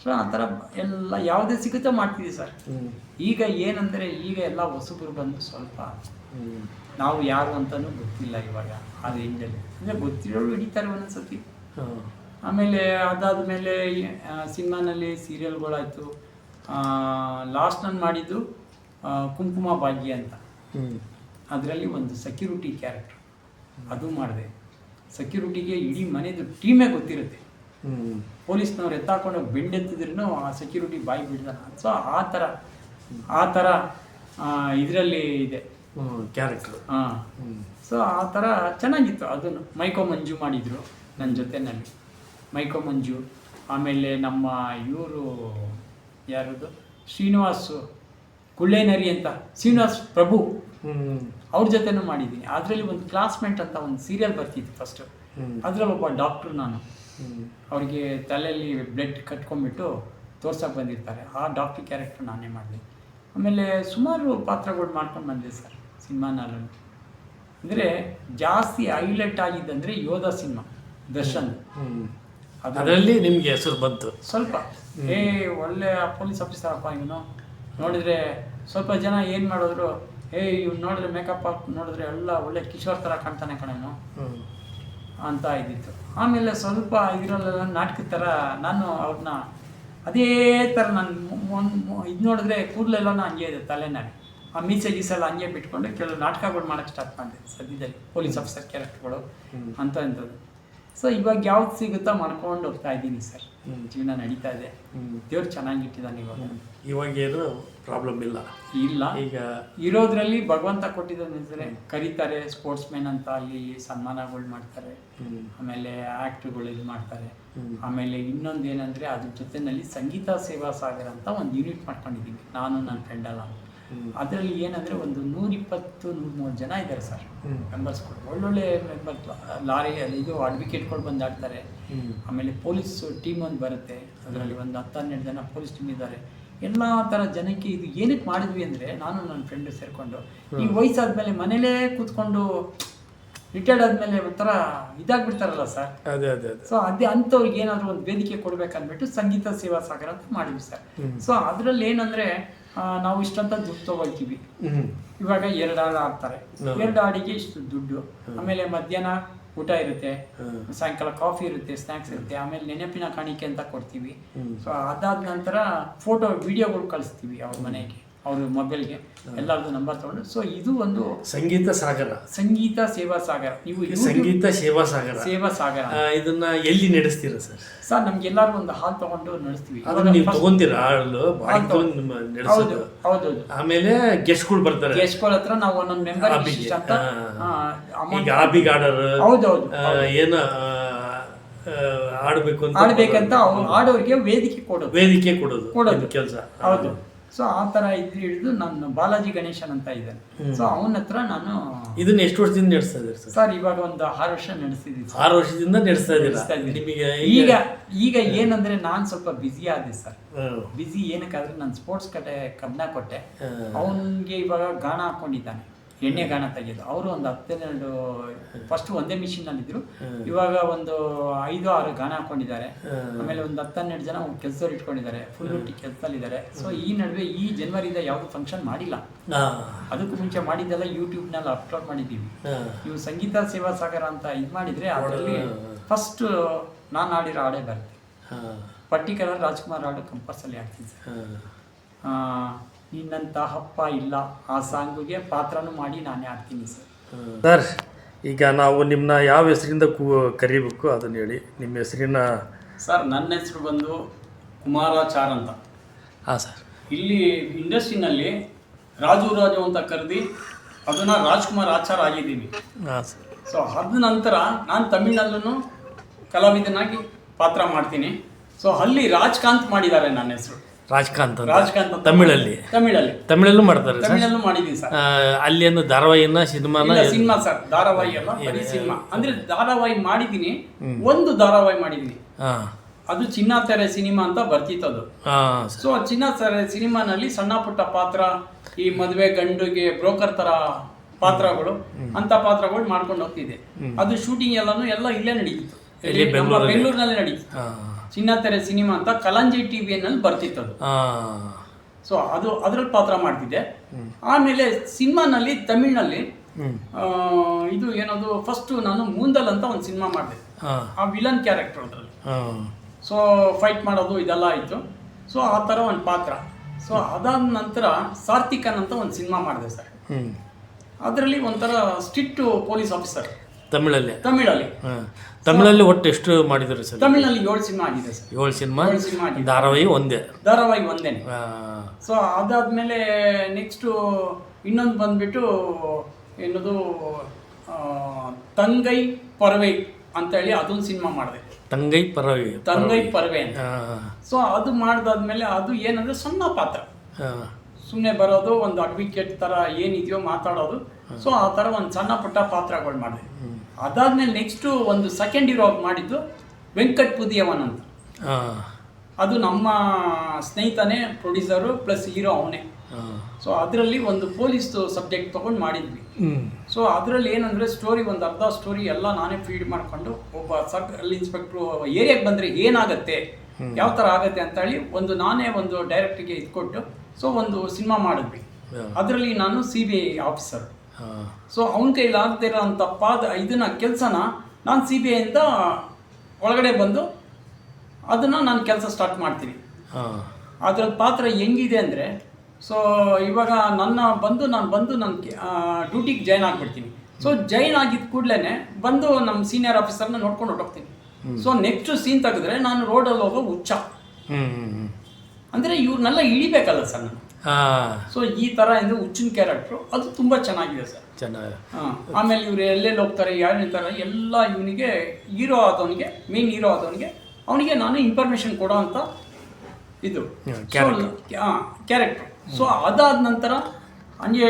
ಸೊ ಆ ಥರ ಎಲ್ಲ ಯಾವುದೇ ಸಿಗುತ್ತೋ ಮಾಡ್ತೀವಿ ಸರ್. ಈಗ ಏನಂದರೆ ಈಗ ಎಲ್ಲ ಹೊಸಬರು ಬಂದು ಸ್ವಲ್ಪ ನಾವು ಯಾರು ಅಂತಲೂ ಗೊತ್ತಿಲ್ಲ ಇವಾಗ ಆ ರೇಂಜಲ್ಲಿ. ಅಂದರೆ ಗೊತ್ತಿರೋರು ಹಿಡಿತಾರೆ ಒಂದೊಂದ್ಸತಿ. ಆಮೇಲೆ ಅದಾದಮೇಲೆ ಸಿನಿಮಾನಲ್ಲಿ ಸೀರಿಯಲ್ಗಳಾಯಿತು. ಲಾಸ್ಟ್ ನಾನು ಮಾಡಿದ್ದು ಕುಂಕುಮ ಭಾಗ್ಯ ಅಂತ, ಅದರಲ್ಲಿ ಒಂದು ಸೆಕ್ಯೂರಿಟಿ ಕ್ಯಾರೆಕ್ಟರ್ ಅದು ಮಾಡಿದೆ. ಸೆಕ್ಯೂರಿಟಿಗೆ ಇಡೀ ಮನೆದು ಟೀಮೇ ಗೊತ್ತಿರುತ್ತೆ. ಪೊಲೀಸ್ನವ್ರು ಎತ್ತಾಕೊಂಡು ಬೆಂಡೆತ್ತಿದ್ರೂ ಆ ಸೆಕ್ಯೂರಿಟಿ ಬಾಯಿ ಬಿಡ್ದಾನ. ಸೊ ಆ ಥರ ಇದರಲ್ಲಿ ಇದೆ ಕ್ಯಾರೆಕ್ಟರ್. ಹಾಂ, ಸೊ ಆ ಥರ ಚೆನ್ನಾಗಿತ್ತು. ಅದನ್ನು ಮೈಕೋ ಮಂಜು ಮಾಡಿದರು ನನ್ನ ಜೊತೆಯಲ್ಲಿ, ಮೈಕೋ ಮಂಜು. ಆಮೇಲೆ ನಮ್ಮ ಇವರು ಯಾರದು, ಶ್ರೀನಿವಾಸು ಕುಳ್ಳೇನರಿ ಅಂತ, ಶ್ರೀನಿವಾಸ್ ಪ್ರಭು, ಅವ್ರ ಜೊತೆನೂ ಮಾಡಿದ್ದೀನಿ. ಅದರಲ್ಲಿ ಒಂದು ಕ್ಲಾಸ್ಮೇಟ್ ಅಂತ ಒಂದು ಸೀರಿಯಲ್ ಬರ್ತಿತ್ತು ಫಸ್ಟು. ಅದರಲ್ಲಿ ಒಬ್ಬ ಡಾಕ್ಟ್ರು ನಾನು, ಅವ್ರಿಗೆ ತಲೆಯಲ್ಲಿ ಬ್ಲಡ್ ಕಟ್ಕೊಂಡ್ಬಿಟ್ಟು ತೋರ್ಸೋಕೆ ಬಂದಿರ್ತಾರೆ. ಆ ಡಾಕ್ಟ್ರ್ ಕ್ಯಾರೆಕ್ಟರ್ ನಾನೇ ಮಾಡಿದೆ. ಆಮೇಲೆ ಸುಮಾರು ಪಾತ್ರಗಳು ಮಾಡ್ಕೊಂಡು ಬಂದೆ ಸರ್ ಸಿನಿಮಾನಲ್ಲೂ. ಅಂದರೆ ಜಾಸ್ತಿ ಹೈಲೈಟ್ ಆಗಿದ್ದಂದರೆ ಯೋಧ ಸಿನಿಮಾ, ದರ್ಶನ್. ಅದರಲ್ಲಿ ನಿಮಗೆ ಹೆಸರು ಬಂತು ಸ್ವಲ್ಪ. ಒಳ್ಳೆ ಪೊಲೀಸ್ ಆಫೀಸರಪ್ಪ ಇವನು, ನೋಡಿದರೆ ಸ್ವಲ್ಪ ಜನ ಏನು ಮಾಡಿದ್ರು, ಇವ್ನು ನೋಡಿದ್ರೆ ಮೇಕಪ್ ಹಾಕಿ ನೋಡಿದ್ರೆ ಎಲ್ಲ ಒಳ್ಳೆ ಕಿಶೋರ್ ಥರ ಕಾಣ್ತಾನೆ ಕಣೇನು ಅಂತ ಇದ್ದಿತ್ತು. ಆಮೇಲೆ ಸ್ವಲ್ಪ ಇದರಲ್ಲೆಲ್ಲ ನಾಟಕದ ಥರ ನಾನು ಅವ್ರನ್ನ ಅದೇ ಥರ ನಾನು ಇದು ನೋಡಿದ್ರೆ ಕೂದಲೆಲ್ಲ ಹಂಗೆ ಇದೆ ತಲೆನಾಡಿ, ಆ ಮೀಸೆ ಗೀಸೆಲ್ಲ ಹಂಗೆ ಬಿಟ್ಕೊಂಡು ಕೆಲವು ನಾಟಕಗಳು ಮಾಡೋಕ್ಕೆ ಸ್ಟಾರ್ಟ್ ಮಾಡಿದೆ ಸದ್ಯದಲ್ಲಿ, ಪೊಲೀಸ್ ಆಫೀಸರ್ ಕ್ಯಾರೆಕ್ಟರ್ಗಳು ಅಂಥದ್ದು. ಸೊ ಇವಾಗ ಯಾವ್ದು ಸಿಗುತ್ತಾ ಮಾಡ್ಕೊಂಡು ಹೋಗ್ತಾ ಇದ್ದೀನಿ ಸರ್. ಜೀವನ ನಡೀತಾ ಇದೆ, ದೇವ್ರು ಚೆನ್ನಾಗಿಟ್ಟಿದ್ದಾನೆ. ಇವಾಗ ಏನು ಪ್ರಾಬ್ಲಮ್ ಇಲ್ಲ. ಈಗ ಇರೋದ್ರಲ್ಲಿ ಭಗವಂತ ಕೊಟ್ಟಿದ್ದಾನೆ. ಕರೀತಾರೆ ಸ್ಪೋರ್ಟ್ಸ್ ಮ್ಯಾನ್ ಅಂತ, ಅಲ್ಲಿ ಸನ್ಮಾನಗಳು ಮಾಡ್ತಾರೆ. ಆಮೇಲೆ ಆ್ಯಕ್ಟ್ರುಗಳು ಇದು ಮಾಡ್ತಾರೆ. ಆಮೇಲೆ ಇನ್ನೊಂದು ಏನಂದರೆ ಅದ್ರ ಜೊತೆಯಲ್ಲಿ ಸಂಗೀತ ಸೇವಾ ಸಾಗರ ಅಂತ ಒಂದು ಯೂನಿಟ್ ಮಾಡ್ಕೊಂಡಿದ್ದೀನಿ ನಾನು, ನನ್ನ ಫ್ರೆಂಡೆಲ್ಲ. ಅದರಲ್ಲಿ ಏನಂದರೆ ಒಂದು 120-130 ಜನ ಇದ್ದಾರೆ ಸರ್ ಮೆಂಬರ್ಸ್ಗಳು. ಒಳ್ಳೊಳ್ಳೆ ಮೆಂಬರ್, ಲಾರಿಯಲ್ಲಿ ಇದು ಅಡ್ವೊಕೇಟ್ಗಳು ಬಂದು ಆಡ್ತಾರೆ. ಆಮೇಲೆ ಪೊಲೀಸ್ ಟೀಮ್ ಒಂದು ಬರುತ್ತೆ, ಅದರಲ್ಲಿ ಒಂದು 10-12 ಜನ ಪೊಲೀಸ್ ಟೀಮ್ ಇದ್ದಾರೆ. ಎಲ್ಲ ಥರ ಜನಕ್ಕೆ ಇದು ಏನಕ್ಕೆ ಮಾಡಿದ್ವಿ ಅಂದರೆ, ನಾನು ನನ್ನ ಫ್ರೆಂಡು ಸೇರಿಕೊಂಡು ಈ ವಯಸ್ಸಾದ್ಮೇಲೆ ಮನೇಲೇ ಕೂತ್ಕೊಂಡು ರಿಟೈರ್ಡ್ ಆದಮೇಲೆ ಒಂಥರ ಇದಾಗ್ಬಿಡ್ತಾರಲ್ಲ ಸರ್. ಸೊ ಅದೇ ಅಂಥವ್ರಿಗೆ ಏನಾದರೂ ಒಂದು ವೇದಿಕೆ ಕೊಡ್ಬೇಕಂದ್ಬಿಟ್ಟು ಸಂಗೀತ ಸೇವಾ ಸಾಗರ ಅಂತ ಮಾಡಿದ್ವಿ ಸರ್. ಸೊ ಅದರಲ್ಲಿ ಏನಂದರೆ ನಾವು ಇಷ್ಟಂತ ದುಡ್ಡು ತೊಗೊಳ್ತೀವಿ. ಇವಾಗ 2 ಹಾಡು ಆಡ್ತಾರೆ, 2 ಹಾಡಿಗೆ ಇಷ್ಟು ದುಡ್ಡು. ಆಮೇಲೆ ಮಧ್ಯಾಹ್ನ ಊಟ ಇರುತ್ತೆ, ಸಾಯಂಕಾಲ ಕಾಫಿ ಇರುತ್ತೆ, ಸ್ನ್ಯಾಕ್ಸ್ ಇರುತ್ತೆ. ಆಮೇಲೆ ನೆನಪಿನ ಕಾಣಿಕೆ ಅಂತ ಕೊಡ್ತೀವಿ. ಸೊ ಅದಾದ ನಂತರ ಫೋಟೋ ವಿಡಿಯೋಗಳು ಕಳಿಸ್ತೀವಿ ಅವ್ರ ಮನೆಗೆ, ಅವ್ರ ಮೊಬೈಲ್ಗೆ ಎಲ್ಲರದ್ದು ನಂಬರ್ ತಗೊಂಡು. ಸೊ ಇದು ಒಂದು ಸಂಗೀತ ಸಾಗರ, ಸಂಗೀತ ಸೇವಾ ಸಾಗರ. ನೀವು ಸಂಗೀತ ಸೇವಾ ಸಾಗರ ಇದನ್ನ ಎಲ್ಲಿ ನಡೆಸ್ತೀರಾ ಸರ್? ಸರ್ ನಮ್ಗೆ ಎಲ್ಲಾರು ಒಂದು ಹಾಲ್ ತಗೊಂಡು ನಡೆಸ್ತೀವಿ. ನೀವು ತಗೊಂತೀರಾ ಹಾಲು? ಹೌದೌದು. ಆಮೇಲೆ ಗೆಸ್ಟ್ಗಳು ಬರ್ತಾರೆ, ಗೆಸ್ಟ್ಗಳ ಹತ್ರ ನಾವು ಒಂದೊಂದು ಮೆಂಬರ್ ಅಂತ ಆಬಿಗ್ ಆರ್ಡರ್, ಹೌದೌದು, ಏನು ಆಡ್ಬೇಕಂತ ಆಡೋರಿಗೆ ವೇದಿಕೆ ಕೊಡೋದು ಕೆಲಸ. ಹೌದು. ಸೊ ಆ ಥರ ಇದ್ದು ಹಿಡಿದು ನಾನು ಬಾಲಾಜಿ ಗಣೇಶನ್ ಅಂತ ಇದ್ದಾನೆ. ಸೊ ಅವನ ಹತ್ರ ನಾನು ಇದನ್ನ ಎಷ್ಟು ವರ್ಷದಿಂದ ನಡೆಸ್ತಾ ಇದ್ದೀರಿ ಸರ್? ಇವಾಗ ಒಂದು 6 ವರ್ಷ ನಡೆಸ್ತಿದ್ದೀನಿ. 6 ವರ್ಷದಿಂದ ನಡೆಸ್ತಾ ಇದ್ದೀನಿ. ನಿಮಗೆ ಈಗ ಏನಂದ್ರೆ ನಾನು ಸ್ವಲ್ಪ ಬ್ಯುಸಿ ಆದೆ ಸರ್. ಬ್ಯುಸಿ ಏನಕ್ಕಾದ್ರೆ ನಾನು ಸ್ಪೋರ್ಟ್ಸ್ ಕಡೆ ಗಮನ ಕೊಟ್ಟೆ. ಅವನಿಗೆ ಇವಾಗ ಗಾಣ ಹಾಕೊಂಡಿದ್ದಾನೆ ಎಣ್ಣೆ ಗಾಣ ತೆಗೆಯೋದು. ಅವರು ಒಂದು 12 ಫಸ್ಟ್ ಒಂದೇ ಮಿಷಿನಲ್ಲಿದ್ದರು, ಇವಾಗ ಒಂದು 5-6 ಗಾಣ ಹಾಕೊಂಡಿದ್ದಾರೆ. ಆಮೇಲೆ ಒಂದು 10-12 ಜನ ಕೆಲಸದವ್ರು ಇಟ್ಕೊಂಡಿದ್ದಾರೆ, ಫುಲ್ ಕೆಲಸದಲ್ಲಿದ್ದಾರೆ. ಸೊ ಈ ನಡುವೆ ಈ ಜನವರಿಯಿಂದ ಯಾವುದು ಫಂಕ್ಷನ್ ಮಾಡಿಲ್ಲ. ಅದಕ್ಕೂ ಮುಂಚೆ ಮಾಡಿದ್ದೆಲ್ಲ ಯೂಟ್ಯೂಬ್ನಲ್ಲಿ ಅಪ್ಲೋಡ್ ಮಾಡಿದ್ದೀವಿ. ಇವು ಸಂಗೀತ ಸೇವಾ ಸಾಗರ ಅಂತ ಇದು ಮಾಡಿದರೆ ಅದರಲ್ಲಿ ಫಸ್ಟ್ ನಾನು ಆಡಿರೋ ಹಾಡೇ ಬರುತ್ತೆ. ಪರ್ಟಿಕ್ಯುಲರ್ ರಾಜ್ಕುಮಾರ್ ಹಾಡು ಕಂಪಲ್ಸರಿ ಆಗ್ತೀನಿ ಸರ್. ನಿನ್ನಂಥ ಹಪ್ಪ ಇಲ್ಲ ಆ ಸಾಂಗಿಗೆ ಪಾತ್ರನೂ ಮಾಡಿ ನಾನೇ ಆಡ್ತೀನಿ ಸರ್. ಸರ್, ಈಗ ನಾವು ನಿಮ್ಮನ್ನ ಯಾವ ಹೆಸರಿಂದ ಕರಿಬೇಕು ಅದನ್ನು ಹೇಳಿ. ನಿಮ್ಮ ಹೆಸರಿನ ಸರ್, ನನ್ನ ಹೆಸರು ಬಂದು ಕುಮಾರಾಚಾರ್ ಅಂತ. ಹಾಂ ಸರ್. ಇಲ್ಲಿ ಇಂಡಸ್ಟ್ರಿನಲ್ಲಿ ರಾಜು ಅಂತ ಕರೆದು ಅದನ್ನು ರಾಜ್ಕುಮಾರ್ ಆಚಾರ್ ಆಗಿದ್ದೀವಿ. ಹಾಂ ಸರ್. ಸೊ ಅದ ನಂತರ ನಾನು ತಮಿಳ್ನಲ್ಲೂ ಕಲಾವಿದನಾಗಿ ಪಾತ್ರ ಮಾಡ್ತೀನಿ. ಸೊ ಅಲ್ಲಿ ರಾಜ್ಕಾಂತ್ ಮಾಡಿದ್ದಾರೆ ನನ್ನ ಹೆಸರು. ರಾಜ್ಕಾಂತ್ ರಾಜ್ಕಾಂತ್ ತಮಿಳಲ್ಲೂ ಮಾಡ್ತಾರೆ ಸರ್. ತಮಿಳಲ್ಲೂ ಮಾಡಿದ್ದೀನಿ ಸರ್. ಅಲ್ಲಿ ಏನು ಧಾರಾವಾಹಿನ ಸಿನಿಮಾನ? ಸಿನಿಮಾ ಸರ್, ಧಾರಾವಾಹಿ ಅಲ್ಲ, ಬರೀ ಸಿನಿಮಾ. ಅಂದ್ರೆ ಧಾರಾವಾಹಿ ಮಾಡಿದ್ದೀನಿ, ಒಂದು ಧಾರಾವಾಹಿ ಮಾಡಿದ್ದೀನಿ. ಅದು ಚಿನ್ನಾತೆರೆ ಸಿನಿಮಾ ಅಂತ ಬರ್ತಿತ್ತದು. ಸೊ ಚಿನ್ನಾತೆರೆ ಸಿನಿಮಾನಲ್ಲಿ ಸಣ್ಣ ಪುಟ್ಟ ಪಾತ್ರ, ಈ ಮದುವೆ ಗಂಡುಗೆ ಬ್ರೋಕರ್ ತರ ಪಾತ್ರಗಳು, ಅಂತ ಪಾತ್ರಗಳು ಮಾಡ್ಕೊಂಡು ಹೋಗ್ತಿದೆ. ಅದು ಶೂಟಿಂಗ್ ಎಲ್ಲ ಇಲ್ಲೇ ನಡೀತಿತ್ತು, ಬೆಂಗಳೂರಿನಲ್ಲಿ ನಡೀತಿತ್ತು. ಚಿನ್ನಾತೆರೆ ಸಿನಿಮಾ ಅಂತ ಕಲಾಂಜಿ ಟಿವಿಯಲ್ಲಿ ಬರ್ತಿತ್ತು ಅದು. ಸೊ ಅದು ಅದ್ರಲ್ಲಿ ಪಾತ್ರ ಮಾಡ್ತಿದ್ದೆ. ಆಮೇಲೆ ಸಿನಿಮಾನಲ್ಲಿ ತಮಿಳ್ನಲ್ಲಿ ಇದು ಏನದು ಫಸ್ಟ್ ನಾನು ಮೂಂದಲ್ ಅಂತ ಒಂದು ಸಿನಿಮಾ ಮಾಡಿದೆ. ಆ ವಿಲನ್ ಕ್ಯಾರೆಕ್ಟರ್ ಅದರಲ್ಲಿ. ಸೊ ಫೈಟ್ ಮಾಡೋದು ಇದೆಲ್ಲ ಆಯಿತು. ಸೊ ಆ ಥರ ಒಂದು ಪಾತ್ರ. ಸೊ ಅದಾದ ನಂತರ ಸಾರ್ಥಿಕನ್ ಅಂತ ಒಂದು ಸಿನಿಮಾ ಮಾಡಿದೆ ಸರ್. ಅದರಲ್ಲಿ ಒಂಥರ ಸ್ಟ್ರಿಕ್ಟ್ ಪೊಲೀಸ್ ಆಫೀಸರ್. ತಮಿಳಲ್ಲಿ ಒಟ್ಟು ಎಷ್ಟು ಮಾಡಿದ್ರು ಸರ್? ತಮಿಳಿನಲ್ಲಿ 7 ಸಿನಿಮಾ ಆಗಿದೆ ಸರ್. 7 ಸಿನಿಮಾ. ಧಾರಾವಾಹಿ ಒಂದೇನೆ. ಸೊ ಅದಾದ್ಮೇಲೆ ನೆಕ್ಸ್ಟು ಇನ್ನೊಂದು ಬಂದ್ಬಿಟ್ಟು ಏನದು ತಂಗೈ ಪರ್ವೆ ಅಂತ ಹೇಳಿ ಅದೊಂದು ಸಿನಿಮಾ ಮಾಡಿದೆ. ತಂಗೈ ಪರ್ವೆ ಅಂತ. ಸೊ ಅದು ಮಾಡಿದಾದ್ಮೇಲೆ ಅದು ಏನಂದ್ರೆ ಸಣ್ಣ ಪಾತ್ರ, ಸುಮ್ಮನೆ ಬರೋದು, ಒಂದು ಅಡ್ವೊಕೇಟ್ ಥರ ಏನಿದೆಯೋ ಮಾತಾಡೋದು. ಸೊ ಆ ಥರ ಒಂದು ಸಣ್ಣ ಪುಟ್ಟ ಪಾತ್ರಗಳು ಮಾಡಿದೆ. ಅದಾದ್ಮೇಲೆ ನೆಕ್ಸ್ಟು ಒಂದು ಸೆಕೆಂಡ್ ಹೀರೋ ಮಾಡಿದ್ದು ವೆಂಕಟ್ ಪುದಿಯವನ್ ಅಂತ. ಅದು ನಮ್ಮ ಸ್ನೇಹಿತನೇ, ಪ್ರೊಡ್ಯೂಸರು ಪ್ಲಸ್ ಹೀರೋ ಅವನೇ. ಸೊ ಅದರಲ್ಲಿ ಒಂದು ಪೊಲೀಸ್ ಸಬ್ಜೆಕ್ಟ್ ತೊಗೊಂಡು ಮಾಡಿದ್ವಿ. ಸೊ ಅದರಲ್ಲಿ ಏನಂದರೆ ಸ್ಟೋರಿ, ಒಂದು ಅರ್ಧ ಸ್ಟೋರಿ ಎಲ್ಲ ನಾನೇ ಫೀಡ್ ಮಾಡಿಕೊಂಡು, ಒಬ್ಬ ಸರ್ಕಲ್ ಇನ್ಸ್ಪೆಕ್ಟ್ರು ಏರಿಯಾಗೆ ಬಂದರೆ ಏನಾಗುತ್ತೆ, ಯಾವ ಥರ ಆಗುತ್ತೆ ಅಂತ ಹೇಳಿ ನಾನೇ ಒಂದು ಡೈರೆಕ್ಟ್ರಿಗೆ ಇದ್ಕೊಟ್ಟು ಸೊ ಒಂದು ಸಿನಿಮಾ ಮಾಡಿದ್ವಿ. ಅದರಲ್ಲಿ ನಾನು CBI ಆಫೀಸರ್. ಸೊ ಅವನ ಕೈಲಿ ಆಗ್ತಿರೋ ಅಂಥ ಇದನ್ನ ಕೆಲಸನ ನಾನು CBIಯಿಂದ ಒಳಗಡೆ ಬಂದು ಅದನ್ನು ನಾನು ಕೆಲಸ ಸ್ಟಾರ್ಟ್ ಮಾಡ್ತೀನಿ. ಅದರ ಪಾತ್ರ ಹೆಂಗಿದೆ ಅಂದರೆ, ಸೊ ಇವಾಗ ನಾನು ಬಂದು ಡ್ಯೂಟಿಗೆ ಜಾಯ್ನ್ ಆಗಿಬಿಡ್ತೀನಿ. ಸೊ ಜಾಯ್ನ್ ಆಗಿದ್ದ ಕೂಡಲೇ ಬಂದು ನಮ್ಮ ಸೀನಿಯರ್ ಆಫೀಸರ್ನ ನೋಡ್ಕೊಂಡು ಹೊರಟೋಗ್ತೀನಿ. ಸೊ ನೆಕ್ಸ್ಟ್ ಸೀನ್ ತೆಗೆದ್ರೆ ನಾನು ರೋಡಲ್ಲಿ ಹೋಗೋ ಹುಚ್ಚ. ಅಂದರೆ ಇವ್ರನ್ನೆಲ್ಲ ಇಳಿಬೇಕಲ್ಲ ಸರ್ ನಾನು. ಸೊ ಈ ಥರ ಅಂದರೆ ಹುಚ್ಚಿನ ಕ್ಯಾರೆಕ್ಟ್ರು, ಅದು ತುಂಬ ಚೆನ್ನಾಗಿದೆ ಸರ್. ಆಮೇಲೆ ಇವ್ರು ಎಲ್ಲೆಲ್ಲಿ ಹೋಗ್ತಾರೆ, ಯಾರು ನಿಲ್ತಾರೆ ಎಲ್ಲ ಇವನಿಗೆ ಹೀರೋ ಆದವನಿಗೆ, ಮೇನ್ ಹೀರೋ ಆದವನಿಗೆ ಅವನಿಗೆ ನಾನು ಇನ್ಫಾರ್ಮೇಷನ್ ಕೊಡೋ ಅಂತ ಇದು ಕ್ಯಾರೆಕ್ಟ್ರು. ಸೊ ಅದಾದ ನಂತರ ಹಂಗೆ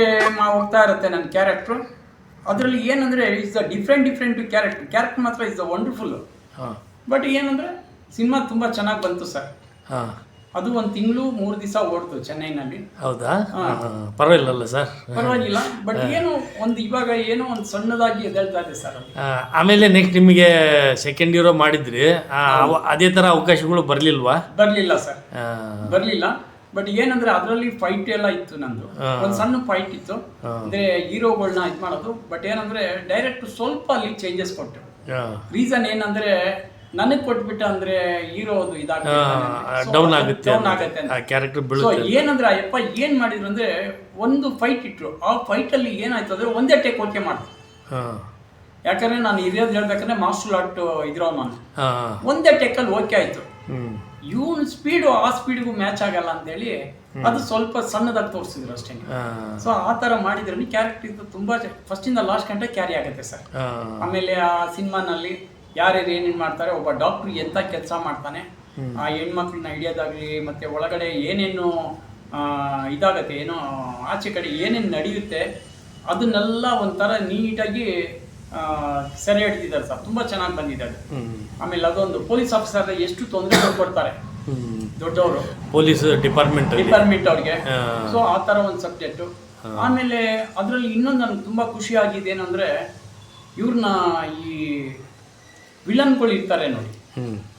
ಹೋಗ್ತಾ ಇರುತ್ತೆ ನನ್ನ ಕ್ಯಾರೆಕ್ಟ್ರು. ಅದರಲ್ಲಿ ಏನಂದರೆ ಇಟ್ಸ್ ಅ ಡಿಫ್ರೆಂಟ್ ಕ್ಯಾರೆಕ್ಟರ್ ಮಾತ್ರ ಇಸ್ ಅ ವಂಡರ್ಫುಲ್. ಬಟ್ ಏನಂದರೆ ಸಿನಿಮಾ ತುಂಬ ಚೆನ್ನಾಗಿ ಬಂತು ಸರ್. ಅದು 1 ತಿಂಗಳು 3 ದಿವಸ ಓಡ್ತು ಚೆನ್ನೈನಲ್ಲಿ. ಹೌದಾ? ಪರವಾಗಿಲ್ಲ ಸರ್, ಪರವಾಗಿಲ್ಲ. ಬಟ್ ಇವಾಗ ಒಂದು ಸಣ್ಣದಾಗಿ ಎದ್ದೇಳ್ತಾ ಇದೆ ಸರ್. ಆಮೇಲೆ ನೆಕ್ಸ್ಟ್ ನಿಮಗೆ ಸೆಕೆಂಡ್ ಹೀರೋ ಮಾಡಿದ್ರಿ, ಅದೇ ಥರ ಅವಕಾಶಗಳು ಬರಲಿಲ್ಲ ಸರ್, ಬರಲಿಲ್ಲ. ಬಟ್ ಏನಂದ್ರೆ ಅದರಲ್ಲಿ ಫೈಟ್ ಎಲ್ಲ ಇತ್ತು, ನಂದು ಒಂದು ಸಣ್ಣ ಫೈಟ್ ಇತ್ತು. ಅಂದ್ರೆ ಹೀರೋಗಳನ್ನ ಇದು ಮಾಡೋದು. ಬಟ್ ಏನಂದ್ರೆ ಡೈರೆಕ್ಟ್ ಸ್ವಲ್ಪ ಅಲ್ಲಿ ಚೇಂಜಸ್ ಕೊಟ್ಟು, ರೀಸನ್ ಏನಂದ್ರೆ ನನಗೆ ಕೊಟ್ಬಿಟ್ಟ ಅಂದ್ರೆ ಹೀರೋದು ಡೌನ್ ಆಗುತ್ತೆ ಅಂತ. ಏನಂದ್ರೆ ಅಯ್ಯಪ್ಪ ಏನ್ ಮಾಡಿದ್ರು ಅಂದ್ರೆ ಒಂದು ಫೈಟ್ ಇಟ್ರು. ಆ ಫೈಟ್ ಅಲ್ಲಿ ಏನಾಯ್ತು ಅಂದ್ರೆ ಒಂದೇ ಟೇಕ್ ಓಕೆ ಮಾಡ್ತು. ಯಾಕಂದ್ರೆ ನಾನು ಹಿರಿಯೋದು ಹೇಳ್ಬೇಕಂದ್ರೆ ಮಾರ್ಷಲ್ ಆರ್ಟ್ ಇದ್ರೋ ನಾನು ಒಂದೇ ಟೇಕಲ್ಲಿ ಓಕೆ ಆಯ್ತು. ಇವನ್ ಸ್ಪೀಡು ಆ ಸ್ಪೀಡ್ಗೂ ಮ್ಯಾಚ್ ಆಗಲ್ಲ ಅಂತೇಳಿ ಅದು ಸ್ವಲ್ಪ ಸಣ್ಣದಾಗಿ ತೋರಿಸಿದ್ರು ಅಷ್ಟೇ. ಸೊ ಆ ತರ ಮಾಡಿದ್ರೆ ಕ್ಯಾರೆಕ್ಟರ್ ಇದು ತುಂಬಾ ಫಸ್ಟ್ ಇಂದ ಲಾಸ್ಟ್ ಗಂಟೆ ಕ್ಯಾರಿ ಆಗುತ್ತೆ ಸರ್. ಆಮೇಲೆ ಆ ಸಿನಿಮಾನಲ್ಲಿ ಯಾರ್ಯಾರು ಏನೇನು ಮಾಡ್ತಾರೆ, ಒಬ್ಬ ಡಾಕ್ಟ್ರು ಎಂತ ಕೆಲಸ ಮಾಡ್ತಾನೆ, ಆ ಹೆಣ್ಮಕ್ಳನ್ನ ಹಿಡಿಯೋದಾಗ್ಲಿ, ಮತ್ತೆ ಒಳಗಡೆ ಏನೇನು ಇದಾಗತ್ತೆ, ಏನೋ ಆಚೆ ಕಡೆ ಏನೇನು ನಡೆಯುತ್ತೆ ಅದನ್ನೆಲ್ಲ ಒಂಥರ ನೀಟಾಗಿ ಸೆರೆ ಹಿಡಿದಿದ್ದಾರೆ ಸರ್. ತುಂಬಾ ಚೆನ್ನಾಗಿ ಬಂದಿದೆ ಅದು. ಆಮೇಲೆ ಅದೊಂದು ಪೊಲೀಸ್ ಆಫೀಸರ್ ಎಷ್ಟು ತೊಂದರೆ ಕೊಡ್ತಾರೆ ದೊಡ್ಡವರು, ಪೊಲೀಸ್ ಡಿಪಾರ್ಟ್ಮೆಂಟ್ ಅವ್ರಿಗೆ. ಸೊ ಆ ತರ ಒಂದು ಸಬ್ಜೆಕ್ಟು. ಆಮೇಲೆ ಅದರಲ್ಲಿ ಇನ್ನೊಂದು ನನಗೆ ತುಂಬ ಖುಷಿ ಆಗಿದೆ ಏನಂದರೆ ಇವ್ರನ್ನ ಈ ವಿಲನ್ಗಳು ಇರ್ತಾರೆ ನೋಡಿ,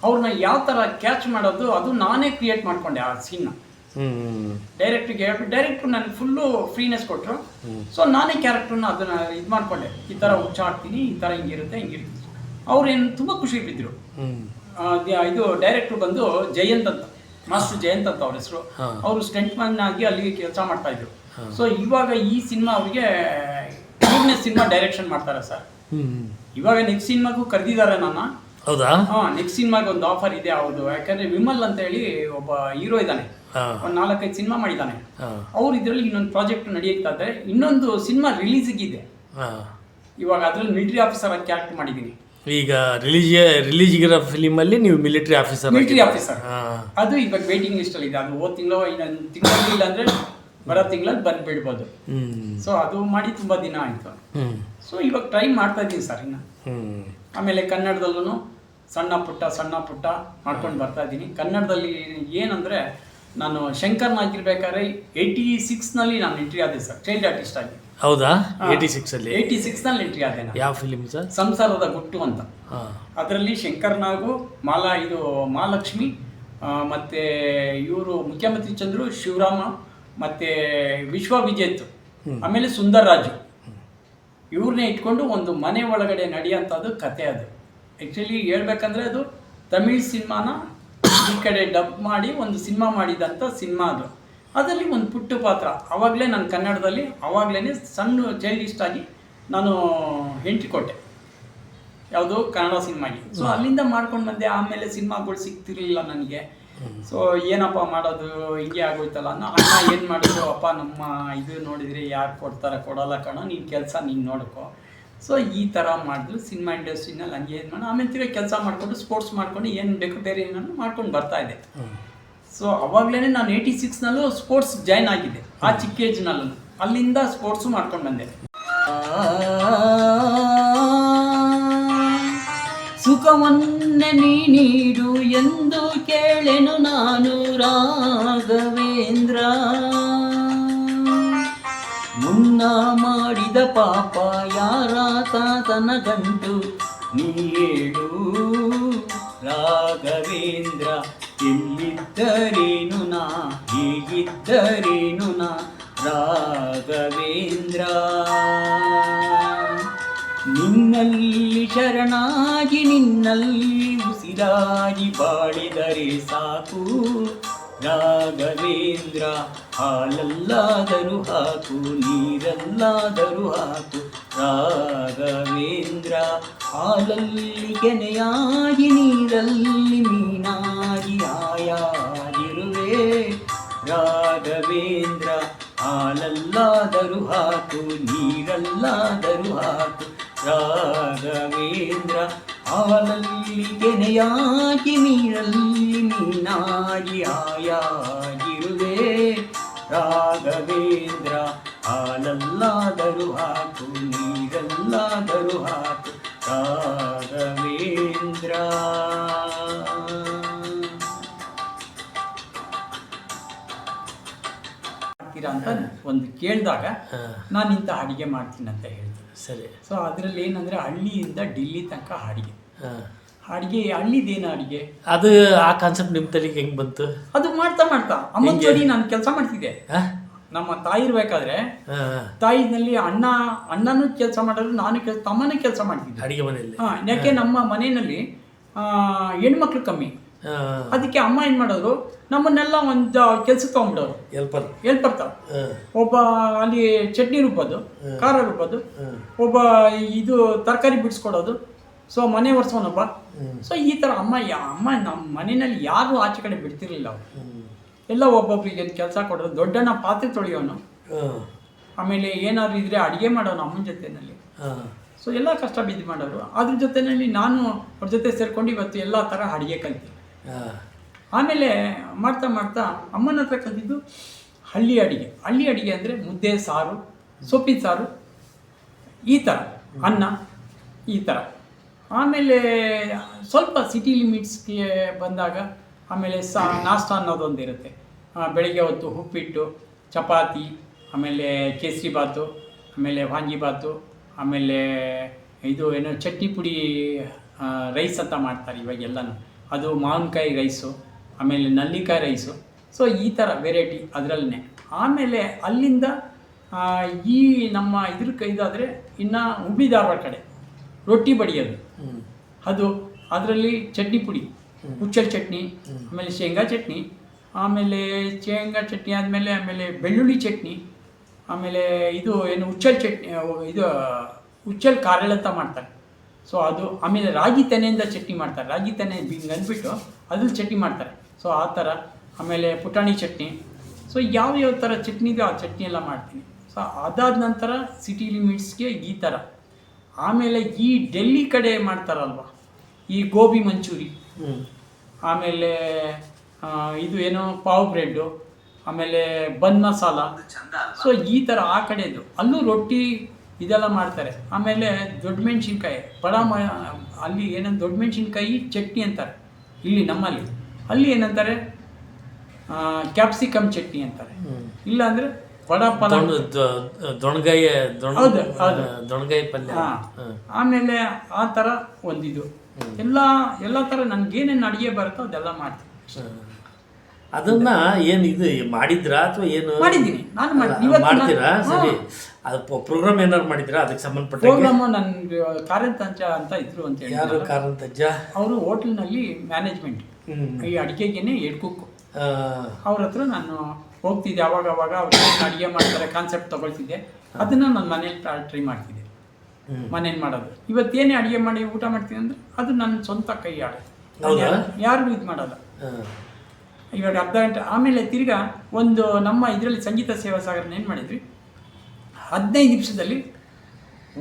ಅವ್ರನ್ನ ಯಾವ ಥರ ಕ್ಯಾಚ್ ಮಾಡೋದು ಅದು ನಾನೇ ಕ್ರಿಯೇಟ್ ಮಾಡ್ಕೊಂಡೆ ಆ ಸೀನ್ನ. ಡೈರೆಕ್ಟ್ರು ನನಗೆ ಫುಲ್ಲು ಫ್ರೀನೆಸ್ ಕೊಟ್ಟರು. ಸೊ ನಾನೇ ಕ್ಯಾರೆಕ್ಟರ್ನ ಅದನ್ನ ಇದು ಮಾಡ್ಕೊಂಡೆ, ಈ ಥರ ಹುಚ್ಚಾಡ್ತೀನಿ, ಈ ಥರ ಹಿಂಗಿರುತ್ತೆ. ಅವ್ರೇನು ತುಂಬ ಖುಷಿ ಬಿದ್ದರು. ಇದು ಡೈರೆಕ್ಟ್ರು ಬಂದು ಜಯಂತ್ ಅಂತ, ಮಾಸ್ಟರ್ ಜಯಂತ್ ಅಂತ ಅವ್ರ ಹೆಸರು. ಅವರು ಸ್ಟೆಂಟ್ ಮ್ಯಾನ್ ಆಗಿ ಅಲ್ಲಿ ಕೆಲಸ ಮಾಡ್ತಾ ಇದ್ರು. ಸೊ ಇವಾಗ ಈ ಸಿನಿಮಾ ಅವರಿಗೆ ಸಿನಿಮಾ ಡೈರೆಕ್ಷನ್ ಮಾಡ್ತಾರೆ ಸರ್. ಇವಾಗ ನೆಕ್ಸ್ಟ್ ಸಿನಿಮಾಗೂ ಕರೆದಿದ್ದಾರೆ ನನ್ನ. ಹೌದಾ? ನೆಕ್ಸ್ಟ್ ಸಿನಿಮಾಗೆ ಒಂದು ಆಫರ್ ಇದೆ. ಹೌದು, ಯಾಕಂದ್ರೆ ವಿಮಲ್ ಅಂತ ಹೇಳಿ ಒಬ್ಬ ಹೀರೋ ಇದ್ದಾನೆ, ಒಂದು 4-5 ಸಿನಿಮಾ ಮಾಡಿದ್ದಾನೆ. ಅವ್ರು ಇದರಲ್ಲಿ ಇನ್ನೊಂದು ಪ್ರಾಜೆಕ್ಟ್ ನಡೆಯುತ್ತಾ ಇದ್ದಾರೆ. ಇನ್ನೊಂದು ಸಿನಿಮಾ ರಿಲೀಸಿಗಿದೆ ಇವಾಗ. ಅದ್ರಲ್ಲಿ ಮಿಲಿಟರಿ ಆಫೀಸರ್ ಆಗಿ ಕ್ಯಾರೆಕ್ಟ್ ಮಾಡಿದ್ದೀನಿ. ಈಗ ರಿಲೀಜಿಗಿರೋ ಫಿಲಿಮಲ್ಲಿ ನೀವು ಮಿಲಿಟರಿ ಆಫೀಸರ್. ಅದು ಇವಾಗ ವೇಟಿಂಗ್ ಲಿಸ್ಟ್ ಅಲ್ಲಿ ಇದೆ. ಅದು ಹೋದ ತಿಂಗಳು, ಇನ್ನೊಂದು ತಿಂಗಳಲ್ಲಿ ಇಲ್ಲ ಅಂದ್ರೆ ಬರೋ ತಿಂಗಳಲ್ಲಿ ಬಂದ್ಬಿಡ್ಬೋದು. ಸೊ ಅದು ಮಾಡಿ ತುಂಬಾ ದಿನ ಆಯ್ತು. ಸೊ ಇವಾಗ ಟ್ರೈ ಮಾಡ್ತಾ ಇದ್ದೀನಿ ಸರ್ ಇನ್ನು. ಆಮೇಲೆ ಕನ್ನಡದಲ್ಲೂ ಸಣ್ಣ ಪುಟ್ಟ ಮಾಡ್ಕೊಂಡು ಬರ್ತಾ ಇದ್ದೀನಿ. ಕನ್ನಡದಲ್ಲಿ ಏನಂದ್ರೆ ನಾನು ಶಂಕರ್ನಾಗಿರ್ಬೇಕಾದ್ರೆ 86ನಲ್ಲಿ ನಾನು ಎಂಟ್ರಿ ಆದೆ ಸರ್, ಚೈಲ್ಡ್ ಆರ್ಟಿಸ್ಟ್ ಆಗಿ. ಹೌದಾ? 86ನಲ್ಲಿ ಎಂಟ್ರಿ ಆದೆ ನಾನು. ಯಾವ ಫಿಲಿಮ್ ಸರ್? ಸಂಸಾರದ ಗುಟ್ಟು ಅಂತ. ಅದರಲ್ಲಿ ಶಂಕರ್ನಾಗು, ಮಹಾಲಕ್ಷ್ಮಿ, ಮತ್ತೆ ಇವರು ಮುಖ್ಯಮಂತ್ರಿ ಚಂದ್ರು, ಶಿವರಾಮ, ಮತ್ತೆ ವಿಶ್ವವಿಜೇತ್, ಆಮೇಲೆ ಸುಂದರ್ ರಾಜು, ಇವ್ರನ್ನೇ ಇಟ್ಕೊಂಡು ಒಂದು ಮನೆ ಒಳಗಡೆ ನಡೆಯೋಂಥದ್ದು ಕತೆ. ಅದು ಆ್ಯಕ್ಚುಲಿ ಹೇಳ್ಬೇಕಂದ್ರೆ ಅದು ತಮಿಳ್ ಸಿನಿಮಾನ ಈ ಕಡೆ ಡಬ್ ಮಾಡಿ ಒಂದು ಸಿನಿಮಾ ಮಾಡಿದಂಥ ಸಿನಿಮಾ ಅದು. ಅದರಲ್ಲಿ ಒಂದು ಪುಟ್ಟ ಪಾತ್ರ. ಆವಾಗಲೇ ನಾನು ಕನ್ನಡದಲ್ಲಿ ಆವಾಗಲೇ ಸಣ್ಣ ಚೈಲ್ಡಿಸ್ಟ್ ಆಗಿ ನಾನು ಎಂಟ್ರಿ ಕೊಟ್ಟೆ, ಯಾವುದು ಕನ್ನಡ ಸಿನಿಮಾಗೆ. ಸೊ ಅಲ್ಲಿಂದ ಮಾಡ್ಕೊಂಡು ಬಂದೆ. ಆಮೇಲೆ ಸಿನಿಮಾಗಳು ಸಿಗ್ತಿರ್ಲಿಲ್ಲ ನನಗೆ. ಸೊ ಏನಪ್ಪ ಮಾಡೋದು, ಹಿಂಗೆ ಆಗೋಯ್ತಲ್ಲ ಅನ್ನೋ. ಅಣ್ಣ ಏನು ಮಾಡಿದ್ರು, ಅಪ್ಪ ನಮ್ಮ ಇದು ನೋಡಿದರೆ ಯಾರು ಕೊಡಲ್ಲ ಕಣೋ, ನೀನು ಕೆಲಸ ನೀನು ನೋಡ್ಕೊ. ಸೊ ಈ ಥರ ಮಾಡಿದ್ರು. ಸಿನಿಮಾ ಇಂಡಸ್ಟ್ರಿನಲ್ಲಿ ಹಂಗೆ ಏನು ಮಾಡಿ ಆಮೇಲೆ ತಿರ್ಗಿ ಕೆಲಸ ಮಾಡಿಕೊಂಡು ಸ್ಪೋರ್ಟ್ಸ್ ಮಾಡ್ಕೊಂಡು ಏನು ಬೇಕು ಬೇರೆ ಏನಾದ್ರು ಮಾಡ್ಕೊಂಡು ಬರ್ತಾ ಇದ್ದೆ. ಸೊ ಅವಾಗಲೇ ನಾನು 86ನಲ್ಲೂ ಸ್ಪೋರ್ಟ್ಸ್ ಜಾಯ್ನ್ ಆಗಿದ್ದೆ, ಆ ಚಿಕ್ಕ ಏಜ್ನಲ್ಲೂ. ಅಲ್ಲಿಂದ ಸ್ಪೋರ್ಟ್ಸು ಮಾಡ್ಕೊಂಡು ಬಂದೆ. ಸುಖವನ್ನೇ ನೀಡು ಎಂದು ಕೇಳೆನು ನಾನು ರಾಘವೇಂದ್ರ, ಮುನ್ನ ಮಾಡಿದ ಪಾಪ ಯಾರಾತ ತನ ಗಂಟು ನೀ ಹೇಳು ರಾಘವೇಂದ್ರ. ಎಲ್ಲಿದ್ದರೇನು ನಾ, ಹೇಗಿದ್ದರೇನು ನಾ ರಾಘವೇಂದ್ರ. ನಿನ್ನಲ್ಲಿ ಶರಣಾಗಿ ನಿನ್ನಲ್ಲಿ ಉಸಿರಾಗಿ ಬಾಳಿದರೆ ಸಾಕು ರಾಘವೇಂದ್ರ. ಹಾಲಲ್ಲಾದರೂ ಹಾಕು, ನೀರಲ್ಲಾದರೂ ಹಾಕು ರಾಘವೇಂದ್ರ. ಹಾಲಲ್ಲಿ ಕೆನೆಯಾಗಿ, ನೀರಲ್ಲಿ ಮೀನಾಗಿ ಆಯಾಗಿರುವೆ ರಾಘವೇಂದ್ರ. ಹಾಲಲ್ಲಾದರೂ ಹಾಕು, ನೀರಲ್ಲಾದರೂ ಹಾಕು ರಾಘವೇಂದ್ರ. ಹಾಲಲ್ಲಿ ಕೆನೆಯಾಗಿ, ನೀರಲ್ಲಿ ಮೀನಾಗಿ ಆಯಾಗಿರುವೆ ರಾಘವೇಂದ್ರ. ಹಾಲಲ್ಲಾದರೂ ಹಾಕು, ನೀರಲ್ಲಾದರೂ ಹಾಕು ರಾಘವೇಂದ್ರ. ಅಂತ ಒಂದು ಕೇಳಿದಾಗ ನಾನು ಇಂಥ ಅಡಿಗೆ ಮಾಡ್ತೀನಿ ಅಂತ ಹೇಳ್ತೀನಿ. ಸರಿ. ಸೊ ಅದರಲ್ಲಿ ಏನಂದ್ರೆ ಹಳ್ಳಿಯಿಂದ ఢిల్లీ ತನಕ ಅಡಿಗೆ. ಹಳ್ಳಿದೇನು ಅಡಿಗೆ, ಅದು ಆ ಕಾನ್ಸೆಪ್ಟ್ ನಿಮ್ಮ ತಲೆಗೆ ಹೆಂಗ್ ಬಂತು? ಅದು ಮಾಡ್ತಾ ಅಮ್ಮನ ಜೋಡಿ ನಾನು ಕೆಲಸ ಮಾಡ್ತಿದ್ದೆ. ನಮ್ಮ ತಾಯಿ ಇರ್ಬೇಕಾದ್ರೆ ತಾಯಿನಲ್ಲಿ ಅಣ್ಣನೂ ಕೆಲಸ ಮಾಡೋದು, ನಾನು ತಮ್ಮನೂ ಕೆಲಸ ಮಾಡ್ತಿದ್ದೆ ಅಡಿಗೆ ಮನೆಯಲ್ಲಿ. ಯಾಕೆ ನಮ್ಮ ಮನೆಯಲ್ಲಿ ಹೆಣ್ಮಕ್ಳು ಕಮ್ಮಿ. ಅದಕ್ಕೆ ಅಮ್ಮ ಏನ್ ಮಾಡೋರು, ನಮ್ಮನ್ನೆಲ್ಲ ಒಂದು ಕೆಲ್ಸಕ್ಕೆ ತಗೊಂಡ್ಬಿಡೋರು, ಹೆಲ್ಪರ್ ತರ. ಒಬ್ಬ ಅಲ್ಲಿ ಚಟ್ನಿ ರುಬ್ಬೋದು, ಖಾರ ರುಬ್ಬೋದು, ಒಬ್ಬ ಇದು ತರಕಾರಿ ಬಿಡಿಸ್ಕೊಡೋದು, ಸೊ ಮನೆ ಒರೆಸೋನೊಬ್ಬ. ಸೊ ಈ ಥರ ಅಮ್ಮ ನಮ್ಮ ಮನೆಯಲ್ಲಿ ಯಾರು ಆಚೆ ಕಡೆ ಬಿಡ್ತಿರ್ಲಿಲ್ಲ. ಅವರು ಎಲ್ಲ ಒಬ್ಬೊಬ್ರಿಗೆ ಕೆಲಸ ಕೊಡೋದು. ದೊಡ್ಡಣ್ಣ ಪಾತ್ರೆ ತೊಳೆಯೋನು, ಆಮೇಲೆ ಏನಾದ್ರು ಇದ್ರೆ ಅಡುಗೆ ಮಾಡೋನು ಅಮ್ಮನ ಜೊತೆಯಲ್ಲಿ. ಸೊ ಎಲ್ಲ ಕಷ್ಟ ಬಿದ್ದು ಮಾಡೋರು. ಅದ್ರ ಜೊತೆಯಲ್ಲಿ ನಾನು ಅವ್ರ ಜೊತೆ ಸೇರ್ಕೊಂಡು ಇವತ್ತು ಎಲ್ಲ ಥರ ಅಡುಗೆ ಕಲಿತೆ. ಆಮೇಲೆ ಮಾಡ್ತಾ ಅಮ್ಮನ ಹತ್ರ ಕಲಿತಿದ್ದು ಹಳ್ಳಿ ಅಡುಗೆ ಅಂದರೆ ಮುದ್ದೆ, ಸಾರು, ಸೊಪ್ಪಿನ ಸಾರು, ಈ ಥರ ಅನ್ನ, ಈ ಥರ. ಆಮೇಲೆ ಸ್ವಲ್ಪ ಸಿಟಿ ಲಿಮಿಟ್ಸ್ಗೆ ಬಂದಾಗ ಆಮೇಲೆ ನಾಷ್ಟ ಅನ್ನೋದೊಂದು ಇರುತ್ತೆ. ಬೆಳಿಗ್ಗೆ ಹೊತ್ತು ಉಪ್ಪಿಟ್ಟು, ಚಪಾತಿ, ಆಮೇಲೆ ಕೇಸರಿ ಬಾತು, ಆಮೇಲೆ ವಾಂಗಿಬಾತು, ಆಮೇಲೆ ಇದು ಏನೋ ಚಟ್ನಿ ಪುಡಿ ರೈಸ್ ಅಂತ ಮಾಡ್ತಾರೆ ಇವಾಗೆಲ್ಲನೂ, ಅದು ಮಾವಿನಕಾಯಿ ರೈಸು, ಆಮೇಲೆ ನಲ್ಲಿಕಾಯಿ ರೈಸು. ಸೊ ಈ ಥರ ವೆರೈಟಿ ಅದರಲ್ಲೇ. ಆಮೇಲೆ ಅಲ್ಲಿಂದ ಈ ನಮ್ಮ ಇದಾದರೆ ಇನ್ನು ಹುಬ್ಳಿ ಧಾರವಾಡ ಕಡೆ ರೊಟ್ಟಿ ಬಡಿಯೋದು, ಅದು ಅದರಲ್ಲಿ ಚಟ್ನಿ ಪುಡಿ, ಹುಚ್ಚಲ್ ಚಟ್ನಿ, ಆಮೇಲೆ ಶೇಂಗಾ ಚಟ್ನಿ, ಆಮೇಲೆ ಶೇಂಗಾ ಚಟ್ನಿ ಆದಮೇಲೆ ಆಮೇಲೆ ಬೆಳ್ಳುಳ್ಳಿ ಚಟ್ನಿ, ಆಮೇಲೆ ಇದು ಏನು ಹುಚ್ಚಲ್ ಚಟ್ನಿ, ಇದು ಹುಚ್ಚಲ್ ಕಾರೆಲ್ ಅಂತ ಮಾಡ್ತಾರೆ. ಸೊ ಅದು ಆಮೇಲೆ ರಾಗಿ ತೆನೆಯಿಂದ ಚಟ್ನಿ ಮಾಡ್ತಾರೆ, ರಾಗಿ ತೆನೆ ಹಿಂಗೆ ಅಂದ್ಬಿಟ್ಟು ಅದ್ರಲ್ಲಿ ಚಟ್ನಿ ಮಾಡ್ತಾರೆ. ಸೊ ಆ ಥರ. ಆಮೇಲೆ ಪುಟಾಣಿ ಚಟ್ನಿ. ಸೊ ಯಾವ್ಯಾವ ಥರ ಚಟ್ನಿ ಇದೆಯೋ ಆ ಚಟ್ನಿ ಎಲ್ಲ ಮಾಡ್ತೀನಿ. ಸೊ ಅದಾದ ನಂತರ ಸಿಟಿ ಲಿಮಿಟ್ಸ್ಗೆ ಈ ಥರ. ಆಮೇಲೆ ಈ ಡೆಲ್ಲಿ ಕಡೆ ಮಾಡ್ತಾರಲ್ವ ಈ ಗೋಬಿ ಮಂಚೂರಿ, ಆಮೇಲೆ ಇದು ಏನೋ ಪಾವ್ ಬ್ರೆಡ್ಡು, ಆಮೇಲೆ ಬನ್ ಮಸಾಲ. ಸೊ ಈ ಥರ ಆ ಕಡೆದು ಅಲ್ಲೂ ರೊಟ್ಟಿ ಇದೆಲ್ಲ ಮಾಡ್ತಾರೆ. ಆಮೇಲೆ ದೊಡ್ಡ ಮೆಣಸಿನ್ಕಾಯಿ ಅಲ್ಲಿ ಏನಂತ ದೊಡ್ಡ ಮೆಣಸಿನ್ಕಾಯಿ ಚಟ್ನಿ ಅಂತಾರೆ ಇಲ್ಲಿ ನಮ್ಮಲ್ಲಿ. ಅಲ್ಲಿ ಏನಂತಾರೆ ಕ್ಯಾಪ್ಸಿಕಮ್ ಚಟ್ನಿ ಅಂತಾರೆ. ಇಲ್ಲ ಅಂದರೆ ದೊಣಗಾಯಿ ಹೌದು ಹೌದು ದೊಣಗಾಯಿ ಪಲ್ಯ. ಆಮೇಲೆ ಆ ಥರ ಒಂದಿದು ಎಲ್ಲ ಥರ ನನಗೇನೇನು ಅಡುಗೆ ಬರುತ್ತೋ ಅದೆಲ್ಲ ಮಾಡ್ತೀನಿ. ಅದನ್ನ ಏನು ಇದು ಮಾಡಿದ್ರಾ ಅಥವಾ ಏನು ಮಾಡಿದ್ದೀನಿ ನಾನು ಮಾಡ್ತೀರಾ? ಸರಿ, ಅದು ಪ್ರೋಗ್ರಾಮ್ ಏನಾದ್ರು ಮಾಡಿದ್ರಾ ಅದಕ್ಕೆ ಸಂಬಂಧಪಟ್ಟ ಪ್ರೋಗ್ರಾಮು? ನನ್ನ ಕಾರಂತಂಜ ಅಂತ ಇದ್ರು ಅಂತ ಹೇಳಿ. ಯಾರು ಕಾರಂತಜ್ಜ? ಅವರು ಹೋಟ್ಲ್ನಲ್ಲಿ ಮ್ಯಾನೇಜ್ಮೆಂಟ್, ಈ ಅಡುಗೆಗೇನೆ ಹೆಡ್ ಕುಕ್. ಅವ್ರ ಹತ್ರ ನಾನು ಹೋಗ್ತಿದ್ದೆ ಅವಾಗ ಅವ್ರು ಅಡುಗೆ ಮಾಡ್ತಾರೆ ಕಾನ್ಸೆಪ್ಟ್ ತೊಗೊಳ್ತಿದ್ದೆ. ಅದನ್ನು ನಾನು ಮನೇಲಿ ಟ್ರೈ ಮಾಡ್ತಿದ್ದೆ, ಮನೇಲಿ ಮಾಡೋದು. ಇವತ್ತೇನೇ ಅಡುಗೆ ಮಾಡಿ ಊಟ ಮಾಡ್ತೀನಿ ಅಂದರೆ ಅದು ನನ್ನ ಸ್ವಂತ ಕೈ ಆಡೋದು, ಯಾರಿಗೂ ಇದು ಮಾಡೋದು. ಇವಾಗ ಅರ್ಧ ಗಂಟೆ ಆಮೇಲೆ ತಿರ್ಗಾ ಒಂದು ನಮ್ಮ ಇದರಲ್ಲಿ ಸಂಗೀತ ಸೇವಾ ಸಾಗರನ ಏನು ಮಾಡಿದ್ವಿ, 15 ನಿಮಿಷದಲ್ಲಿ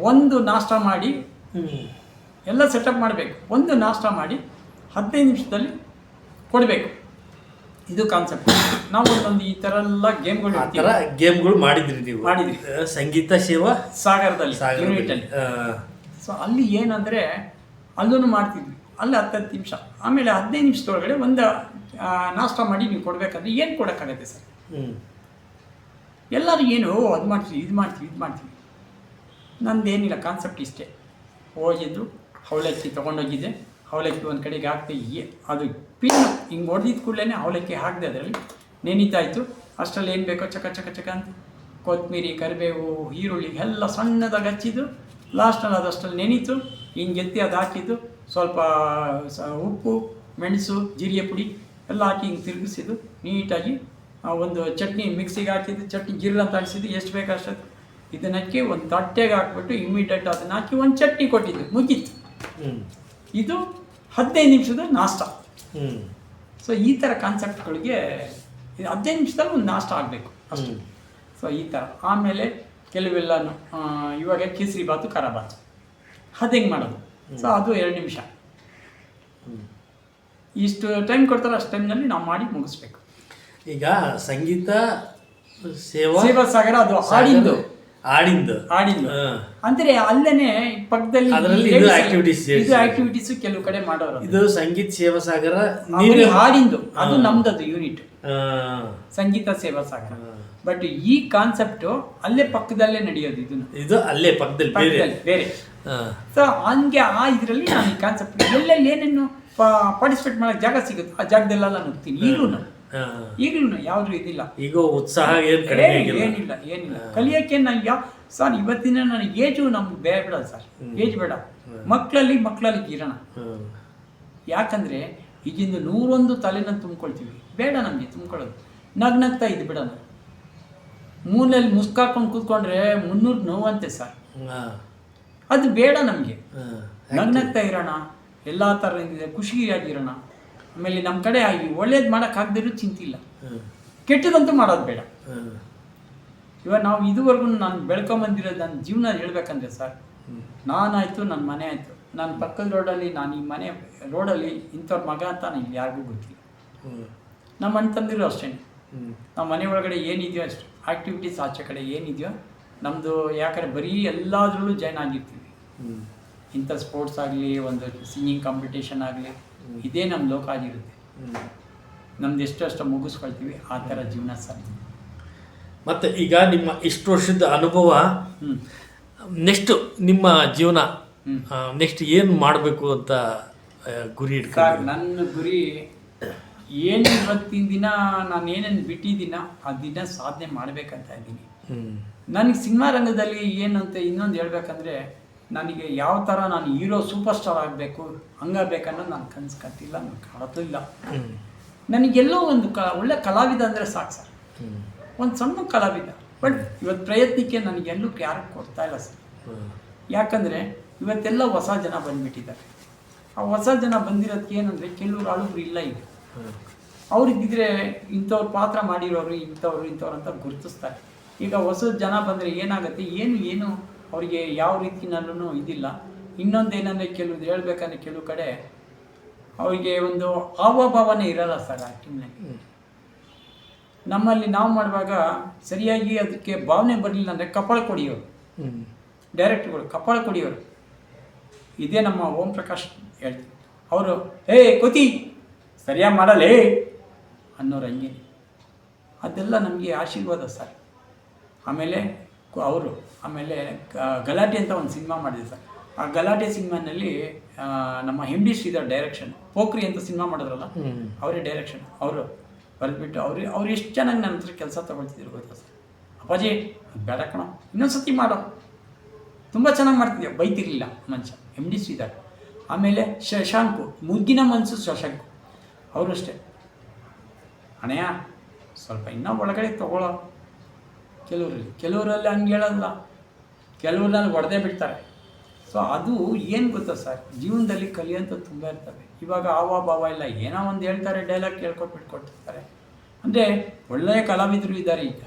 ಒಂದು ನಾಷ್ಟ ಮಾಡಿ ಎಲ್ಲ ಸೆಟಪ್ ಮಾಡಬೇಕು. ಒಂದು ನಾಷ್ಟ ಮಾಡಿ 15 ನಿಮಿಷದಲ್ಲಿ ಕೊಡಬೇಕು. ಇದು ಕಾನ್ಸೆಪ್ಟ್. ನಾವು ಒಂದೊಂದು ಈ ಥರ ಎಲ್ಲ ಗೇಮ್ಗಳು ಮಾಡಿದ್ರಿ ನೀವು? ಮಾಡಿದ್ವಿ ಸಂಗೀತ ಸೇವಾ ಸಾಗರದಲ್ಲಿ ಯೂನಿಟಲ್ಲಿ. ಸೊ ಅಲ್ಲಿ ಏನಂದರೆ ಅಲ್ಲೂ ಮಾಡ್ತಿದ್ವಿ, ಅಲ್ಲಿ 10 ನಿಮಿಷ. ಆಮೇಲೆ 15 ನಿಮಿಷದೊಳಗಡೆ ಒಂದು ನಾಷ್ಟ ಮಾಡಿ ನೀವು ಕೊಡಬೇಕಂದ್ರೆ ಏನು ಕೊಡೋಕ್ಕಾಗತ್ತೆ ಸರ್? ಎಲ್ಲರೂ ಏನು ಅದು ಮಾಡ್ತೀವಿ ಇದು ಮಾಡ್ತೀವಿ. ನಂದೇನಿಲ್ಲ, ಕಾನ್ಸೆಪ್ಟ್ ಇಷ್ಟೇ. ಹೋಗಿದ್ದು ಅವಲಕ್ಕಿ ತೊಗೊಂಡೋಗಿದ್ದೆ, ಅವಲಕ್ಕಿ ಒಂದು ಕಡೆಗೆ ಹಾಕ್ತೆ, ಅದು ಪಿನ್ ಹಿಂಗೆ ಹೊಡೆದಿದ್ದ ಕೂಡಲೇ ಅವಲಕ್ಕಿ ಹಾಕಿದೆ, ಅದರಲ್ಲಿ ನೆನೀತಾಯಿತು. ಅಷ್ಟರಲ್ಲಿ ಏನು ಬೇಕೋ ಚಕ ಚಕ ಚಕ ಅಂತ ಕೊತ್ತಂಬರಿ, ಕರಿಬೇವು, ಈರುಳ್ಳಿ ಎಲ್ಲ ಸಣ್ಣದಾಗಿ ಹಚ್ಚಿದ್ದು. ಲಾಸ್ಟಲ್ಲಿ ಅದಷ್ಟಲ್ಲಿ ನೆನೀತು, ಹಿಂಗೆ ಎತ್ತಿ ಅದು ಹಾಕಿದ್ದು, ಸ್ವಲ್ಪ ಉಪ್ಪು, ಮೆಣಸು, ಜೀರಿಗೆ ಪುಡಿ ಎಲ್ಲ ಹಾಕಿ ಹಿಂಗೆ ತಿರುಗಿಸಿದ್ದು ನೀಟಾಗಿ. ಒಂದು ಚಟ್ನಿ ಮಿಕ್ಸಿಗೆ ಹಾಕಿದ್ದು, ಚಟ್ನಿ ಗಿರ್ರ ಅಂತ ಹಾಕಿಸಿದ್ದು, ಎಷ್ಟು ಬೇಕು ಅಷ್ಟೊತ್ತು ಇದನ್ನ ಹಾಕಿ ಒಂದು ತಟ್ಟೆಗೆ ಹಾಕ್ಬಿಟ್ಟು ಇಮಿಡಿಯೇಟ್ ಅದನ್ನು ಹಾಕಿ ಒಂದು ಚಟ್ನಿ ಕೊಟ್ಟಿದ್ದು, ಮುಗೀತು. ಇದು 15 ನಿಮಿಷದ ನಾಷ್ಟ. ಸೊ ಈ ಥರ ಕಾನ್ಸೆಪ್ಟ್ಗಳಿಗೆ 15 ನಿಮಿಷದಲ್ಲಿ ಒಂದು ನಾಷ್ಟ ಆಗಬೇಕು ಅಷ್ಟು. ಸೊ ಈ ಥರ. ಆಮೇಲೆ ಕೆಲವೆಲ್ಲನೂ ಇವಾಗ ಕೇಸರಿ ಬಾತು, ಖಾರ ಬಾತು ಅದು ಹೆಂಗೆ ಮಾಡೋದು? ಸೊ ಅದು 2 ನಿಮಿಷ. ಇಷ್ಟು ಟೈಮ್ ಕೊಡ್ತಾರೆ, ಅಷ್ಟು ಟೈಮ್ನಲ್ಲಿ ನಾವು ಮಾಡಿ ಮುಗಿಸ್ಬೇಕು. ಈಗ ಸಂಗೀತ ಸೇವಾ ಸಾಗರ ಅದು ಹಾಡಿಂದು ಅಂದ್ರೆ ಅಲ್ಲೇನೆ ಪಕ್ಕದಲ್ಲಿ ಇದು ಆಕ್ಟಿವಿಟೀಸ್ ಕೆಲವು ಕಡೆ ಮಾಡೋರು. ಇದು ಸಂಗೀತ ಸೇವಾ ಸಾಗರ ಹಾಡಿಂದು, ಅದು ನಮ್ದದು ಯೂನಿಟ್ ಸಂಗೀತ ಸೇವಾ ಸಾಗರ. ಬಟ್ ಈ ಕಾನ್ಸೆಪ್ಟ್ ಅಲ್ಲೇ ಪಕ್ಕದಲ್ಲೇ ನಡೆಯೋದು, ಇದು ಅಲ್ಲೇ ಪಕ್ಕದಲ್ಲಿ ಬೇರೆ. ಸೊ ಹಂಗೆ ಆ ಇದರಲ್ಲಿ ನಾನು ಈ ಕಾನ್ಸೆಪ್ಟ್ ಎಲ್ಲೆಲ್ಲಿ ಏನೇನು ಪಾರ್ಟಿಸಿಪೇಟ್ ಮಾಡೋಕೆ ಜಾಗ ಸಿಗುತ್ತೆ ಆ ಜಾಗದಲ್ಲೆಲ್ಲ ನೋಡ್ತೀನಿ. ಈಗಲೂ ಯಾವ್ದು ಇದಿಲ್ಲ, ಈಗ ಉತ್ಸಾಹ ಏನಿಲ್ಲ. ಕಲಿಯೋಕ್ಕೆ ನನಗೆ ಸರ್ ಇವತ್ತಿನ ನನಗೆ ಏಜು ನಮ್ಗೆ ಬೇಡ ಸರ್, ಏಜ್ ಬೇಡ. ಮಕ್ಕಳಲ್ಲಿ ಇರೋಣ. ಯಾಕಂದರೆ ಈಗಿಂದು 101 ತಲೆನ ತುಂಬ್ಕೊಳ್ತೀವಿ, ಬೇಡ ನಮಗೆ ತುಂಬ್ಕೊಳ್ಳೋದು. ನಗ್ನಗ್ತಾ ಇದು ಬಿಡೋಣ. ಮೂಲೆಯಲ್ಲಿ ಮುಸ್ಕಾಕೊಂಡು ಕೂತ್ಕೊಂಡ್ರೆ 300 ನೋವಂತೆ ಸರ್, ಅದು ಬೇಡ ನಮಗೆ. ನಗ್ನಗ್ತಾ ಇರೋಣ, ಎಲ್ಲ ಥರದಿಂದ ಖುಷಿಯಾಗಿರೋಣ. ಆಮೇಲೆ ನಮ್ಮ ಕಡೆ ಒಳ್ಳೇದು ಮಾಡೋಕ್ಕಾಗದಿರೋ ಚಿಂತಿಲ್ಲ, ಕೆಟ್ಟದಂತೂ ಮಾಡೋದು ಬೇಡ. ಇವಾಗ ನಾವು ಇದುವರೆಗೂ ನಾನು ಬೆಳ್ಕೊಂಬಂದಿರೋದು ನನ್ನ ಜೀವನ ಹೇಳ್ಬೇಕಂದ್ರೆ ಸರ್, ನಾನಾಯಿತು, ನನ್ನ ಮನೆ ಆಯಿತು, ನನ್ನ ಪಕ್ಕದ ರೋಡಲ್ಲಿ, ನಾನು ಈ ಮನೆ ರೋಡಲ್ಲಿ ಇಂಥವ್ರ ಮಗ ಅಂತ ನನಗೆ ಯಾರಿಗೂ ಗೊತ್ತಿಲ್ಲ. ನಮ್ಮ ಅಣ್ಣ ತಂದಿರೋ ಅಷ್ಟೇ. ನಮ್ಮ ಮನೆ ಒಳಗಡೆ ಏನಿದೆಯೋ ಅಷ್ಟು ಆ್ಯಕ್ಟಿವಿಟೀಸ್, ಆಚೆ ಕಡೆ ಏನಿದೆಯೋ ನಮ್ಮದು. ಯಾಕಂದರೆ ಬರೀ ಎಲ್ಲದರಲ್ಲೂ ಜಾಯ್ನ್ ಆಗಿರ್ತೀವಿ. ಇಂಥ ಸ್ಪೋರ್ಟ್ಸ್ ಆಗಲಿ, ಒಂದು ಸಿಂಗಿಂಗ್ ಕಾಂಪಿಟೇಷನ್ ಆಗಲಿ, ಇದೇ ನಮ್ಮ ಲೋಕ ಆಗಿರುತ್ತೆ. ನಮ್ದು ಎಷ್ಟು ಮುಗಿಸ್ಕೊಳ್ತೀವಿ ಆ ಥರ ಜೀವನ ಸರ್. ಮತ್ತು ಈಗ ನಿಮ್ಮ ಇಷ್ಟು ವರ್ಷದ ಅನುಭವ, ನೆಕ್ಸ್ಟ್ ನಿಮ್ಮ ಜೀವನ ನೆಕ್ಸ್ಟ್ ಏನು ಮಾಡಬೇಕು ಅಂತ ಗುರಿ ಸರ್ ಇಟ್ಕೊಂಡು? ನನ್ನ ಗುರಿ ಏನು ಇವತ್ತಿನ ದಿನ ನಾನು ಏನೇನು ಬಿಟ್ಟಿದ್ದೀನ ಆ ದಿನ ಸಾಧನೆ ಮಾಡಬೇಕಂತ ಇದ್ದೀನಿ. ನನಗೆ ಸಿನಿಮಾ ರಂಗದಲ್ಲಿ ಏನಂತ ಇನ್ನೊಂದು ಹೇಳ್ಬೇಕಂದ್ರೆ, ನನಗೆ ಯಾವ ಥರ ನಾನು ಹೀರೋ ಸೂಪರ್ ಸ್ಟಾರ್ ಆಗಬೇಕು ಹಂಗಾಗಬೇಕನ್ನೋದು ನಾನು ಕನಸು ಕಟ್ಟಿಲ್ಲ, ನಾನು ಕಾಣತ್ತೂ ಇಲ್ಲ. ನನಗೆಲ್ಲೋ ಒಂದು ಒಳ್ಳೆ ಕಲಾವಿದ ಅಂದರೆ ಸಾಕು ಸರ್, ಒಂದು ಸಣ್ಣ ಕಲಾವಿದ. ಬಟ್ ಇವತ್ತು ಪ್ರಯತ್ನಕ್ಕೆ ನನಗೆಲ್ಲೂ ಯಾರು ಕೊಡ್ತಾ ಇಲ್ಲ ಸರ್. ಯಾಕಂದರೆ ಇವತ್ತೆಲ್ಲ ಹೊಸ ಜನ ಬಂದುಬಿಟ್ಟಿದ್ದಾರೆ. ಆ ಹೊಸ ಜನ ಬಂದಿರೋದಕ್ಕೆ ಏನಂದರೆ ಕೆಲವರು ಆಳುಗಳು ಇಲ್ಲ. ಈಗ ಅವ್ರಿದ್ದಿದ್ರೆ ಇಂಥವ್ರು ಪಾತ್ರ ಮಾಡಿರೋರು ಇಂಥವ್ರು ಅಂತ ಗುರುತಿಸ್ತಾರೆ. ಈಗ ಹೊಸ ಜನ ಬಂದರೆ ಏನಾಗುತ್ತೆ, ಏನು ಅವರಿಗೆ ಯಾವ ರೀತಿನಲ್ಲೂ ಇದಿಲ್ಲ. ಇನ್ನೊಂದೇನೆಂದರೆ ಕೆಲವ್ದು ಹೇಳ್ಬೇಕಂದ್ರೆ ಕೆಲವು ಕಡೆ ಅವರಿಗೆ ಒಂದು ಹಾವಭಾವನೆ ಇರಲ್ಲ ಸರ್ ಆ್ಯಕ್ಟಿಂಗ್ನಲ್ಲಿ. ನಮ್ಮಲ್ಲಿ ನಾವು ಮಾಡುವಾಗ ಸರಿಯಾಗಿ ಅದಕ್ಕೆ ಭಾವನೆ ಬರಲಿಲ್ಲ ಅಂದರೆ ಕಪಾಳ ಕೊಡಿಯೋರು, ಡೈರೆಕ್ಟ್ಗಳು ಕಪಾಳ ಕೊಡಿಯೋರು. ಇದೇ ನಮ್ಮ ಓಂ ಪ್ರಕಾಶ್ ಹೇಳ್ತೀವಿ, ಅವರು ಕೋತಿ ಸರಿಯಾಗಿ ಮಾಡಲೇ ಅನ್ನೋರು ಹಂಗೆ. ಅದೆಲ್ಲ ನಮಗೆ ಆಶೀರ್ವಾದ ಸರ್. ಆಮೇಲೆ ಆಮೇಲೆ ಗಲಾಟೆ ಅಂತ ಒಂದು ಸಿನಿಮಾ ಮಾಡಿದೆ ಸರ್. ಆ ಗಲಾಟೆ ಸಿನಿಮಾನಲ್ಲಿ ನಮ್ಮ MD ಶ್ರೀಧರ್ ಡೈರೆಕ್ಷನ್, ಪೋಖ್ರಿ ಅಂತ ಸಿನಿಮಾ ಮಾಡಿದ್ರಲ್ಲ ಅವರೇ ಡೈರೆಕ್ಷನ್. ಅವರು ಬರೆದ್ಬಿಟ್ಟು ಅವ್ರು ಎಷ್ಟು ಚೆನ್ನಾಗಿ ನನ್ನ ಹತ್ರ ಕೆಲಸ ತಗೊಳ್ತಿದ್ರು ಗೊತ್ತಾ ಸರ್. ಅಪ್ಪಾಜಿ ಅದು ಬೇಡ ಕಣೋ, ಇನ್ನೊಂದು ಸತಿ ಮಾಡೋ, ತುಂಬ ಚೆನ್ನಾಗಿ ಮಾಡ್ತಿದ್ದೆ, ಬೈತಿರ್ಲಿಲ್ಲ ಮನುಷ್ಯ MD ಶ್ರೀಧರ್. ಆಮೇಲೆ ಶಶಾಂಕು, ಮುಗ್ಗಿನ ಮನಸ್ಸು ಶಶಾಂಕು, ಅವರು ಅಷ್ಟೇ, ಅಣ್ಣಯ್ಯ ಸ್ವಲ್ಪ ಇನ್ನೂ ಒಳಗಡೆ ತೊಗೊಳ್ಳೋ. ಕೆಲವರಲ್ಲಿ ಹಂಗೆ ಹೇಳಲ್ಲ, ಕೆಲವ್ರು ನನಗೆ ಹೊಡೆದೇ ಬಿಡ್ತಾರೆ. ಸೊ ಅದು ಏನು ಗೊತ್ತಾ ಸರ್, ಜೀವನದಲ್ಲಿ ಕಲಿಯೋಂಥ ತುಂಬ ಇರ್ತವೆ. ಇವಾಗ ಭಾವ ಇಲ್ಲ, ಏನೋ ಒಂದು ಹೇಳ್ತಾರೆ, ಡೈಲಾಗ್ ಬಿಟ್ಕೊಟ್ಟಿರ್ತಾರೆ. ಅಂದರೆ ಒಳ್ಳೆಯ ಕಲಾವಿದರು ಇದ್ದಾರೆ ಈಗ,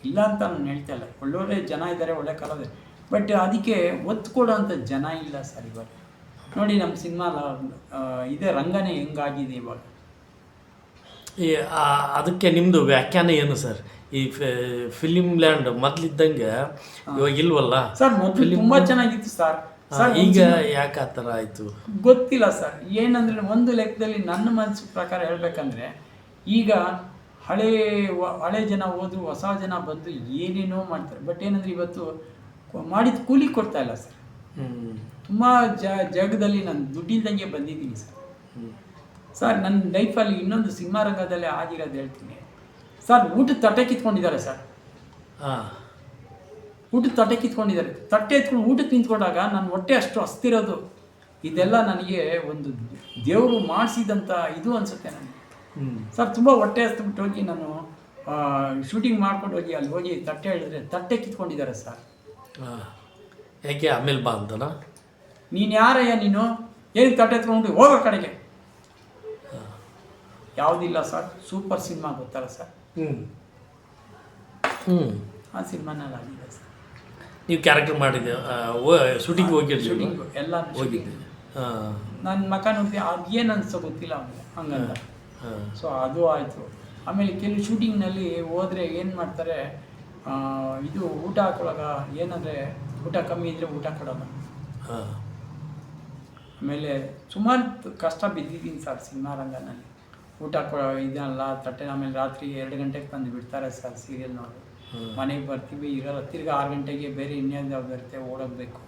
ಇಲ್ಲ ಅಂತ ನಾನು ಹೇಳ್ತಾ ಇಲ್ಲ, ಒಳ್ಳೊಳ್ಳೆ ಜನ ಇದ್ದಾರೆ, ಒಳ್ಳೆ ಕಲಾವಿದರು. ಬಟ್ ಅದಕ್ಕೆ ಒತ್ತು ಕೊಡೋವಂಥ ಜನ ಇಲ್ಲ ಸರ್ ಇವಾಗ. ನೋಡಿ ನಮ್ಮ ಸಿನಿಮಾ ಇದೇ ರಂಗನೇ ಹೆಂಗಾಗಿದೆ ಇವಾಗ. ಅದಕ್ಕೆ ನಿಮ್ಮದು ವ್ಯಾಖ್ಯಾನ ಏನು ಸರ್? ಈ ಫಿಲಿಮ್ ಲ್ಯಾಂಡ್ ಮೊದಲಿದ್ದಂಗೆ ಇವಾಗ ಇಲ್ವಲ್ಲ ಸರ್? ಮೊದಲು ತುಂಬ ಚೆನ್ನಾಗಿತ್ತು ಸರ್. ಈಗ ಯಾಕೆ ಆ ಥರ ಆಯಿತು ಗೊತ್ತಿಲ್ಲ ಸರ್. ಏನಂದರೆ ಒಂದು ಲೆಕ್ಕದಲ್ಲಿ ನನ್ನ ಮನಸ್ಸು ಪ್ರಕಾರ ಹೇಳ್ಬೇಕಂದ್ರೆ, ಈಗ ಹಳೆ ಜನ ಹೋದ್ರು, ಹೊಸ ಜನ ಬಂದು ಏನೇನೋ ಮಾಡ್ತಾರೆ. ಬಟ್ ಏನಂದರೆ ಇವತ್ತು ಮಾಡಿದ ಕೂಲಿ ಕೊಡ್ತಾ ಇಲ್ಲ ಸರ್. ತುಂಬ ಜಾಗದಲ್ಲಿ ನಾನು ದುಡ್ಡಿಲ್ದಂಗೆ ಬಂದಿದ್ದೀನಿ ಸರ್. ಸರ್ ನನ್ನ ಲೈಫಲ್ಲಿ ಇನ್ನೊಂದು ಸಿನಿಮಾ ರಂಗದಲ್ಲೇ ಆಗಿರೋದು ಹೇಳ್ತೀನಿ ಸರ್. ಊಟದ ತಟ್ಟೆ ಕಿತ್ಕೊಂಡಿದ್ದಾರೆ ಸರ್. ಊಟದ ತಟ್ಟೆ ಕಿತ್ಕೊಂಡಿದ್ದಾರೆ. ತಟ್ಟೆ ಎತ್ಕೊಂಡು ಊಟಕ್ಕೆ ನಿಂತ್ಕೊಂಡಾಗ ನನ್ನ ಹೊಟ್ಟೆ ಅಷ್ಟು ಹಸ್ತಿರೋದು. ಇದೆಲ್ಲ ನನಗೆ ಒಂದು ದೇವರು ಮಾಡಿಸಿದಂಥ ಇದು ಅನಿಸುತ್ತೆ ನನಗೆ ಸರ್. ತುಂಬ ಹೊಟ್ಟೆ ಹಸ್ಬಿಟ್ಟು ಹೋಗಿ ನಾನು ಶೂಟಿಂಗ್ ಮಾಡ್ಕೊಂಡು ಹೋಗಿ ಅಲ್ಲಿ ಹೋಗಿ ತಟ್ಟೆ ಹೇಳಿದ್ರೆ ತಟ್ಟೆ ಕಿತ್ಕೊಂಡಿದ್ದಾರೆ ಸರ್. ಯಾಕೆ ಆಮೇಲೆ ಬಾ ಅಂತನಾ? ನೀನು ಯಾರಯ್ಯ, ನೀನು ಏನಕ್ಕೆ ತಟ್ಟೆ ಎತ್ಕೊಂಡು ಹೋಗೋ ಕಡೆಗೆ? ಯಾವುದಿಲ್ಲ ಸರ್, ಸೂಪರ್ ಸಿನಿಮಾ ಗೊತ್ತಲ್ಲ ಸರ್. ಆ ಸಿನಿಮಾನಲ್ಲಿ ಆಗಿದೆ ಸರ್. ನೀವು ಕ್ಯಾರೆಕ್ಟರ್ ಮಾಡಿದ್ದೆ, ಶೂಟಿಂಗ್ ಹೋಗಿದ್ದು? ಶೂಟಿಂಗು ಎಲ್ಲ ಹೋಗಿದ್ದೆ. ನನ್ನ ಮಕ ನೋಡಿ ಅದೇನು ಅನಿಸೋ ಗೊತ್ತಿಲ್ಲ ಅವನಿಗೆ ಹಂಗಂತ. ಸೊ ಅದು ಆಯಿತು. ಆಮೇಲೆ ಕೆಲವು ಶೂಟಿಂಗ್ನಲ್ಲಿ ಹೋದರೆ ಏನು ಮಾಡ್ತಾರೆ, ಇದು ಊಟ ಹಾಕೊಳಗ ಏನಂದರೆ ಊಟ ಕಮ್ಮಿ ಇದ್ದರೆ ಊಟ ಕೊಡೋಲ್ಲ. ಆಮೇಲೆ ಸುಮಾರು ಕಷ್ಟ ಬಿದ್ದಿದ್ದೀನಿ ಸರ್ ಸಿನಿಮಾ ರಂಗನಲ್ಲಿ. ಊಟ ಇದೆಲ್ಲ ತಟ್ಟೆ. ಆಮೇಲೆ ರಾತ್ರಿ 2 ಗಂಟೆಗೆ ತಂದು ಬಿಡ್ತಾರೆ ಸರ್ ಸೀರಿಯಲ್ ನೋಡಿ. ಮನೆಗೆ ಬರ್ತೀವಿ, ಇರೋಲ್ಲ, ತಿರ್ಗಿ 6 ಗಂಟೆಗೆ ಬೇರೆ ಇನ್ನೇನು ಯಾವ್ದು ಇರುತ್ತೆ, ಓಡೋಗಬೇಕು.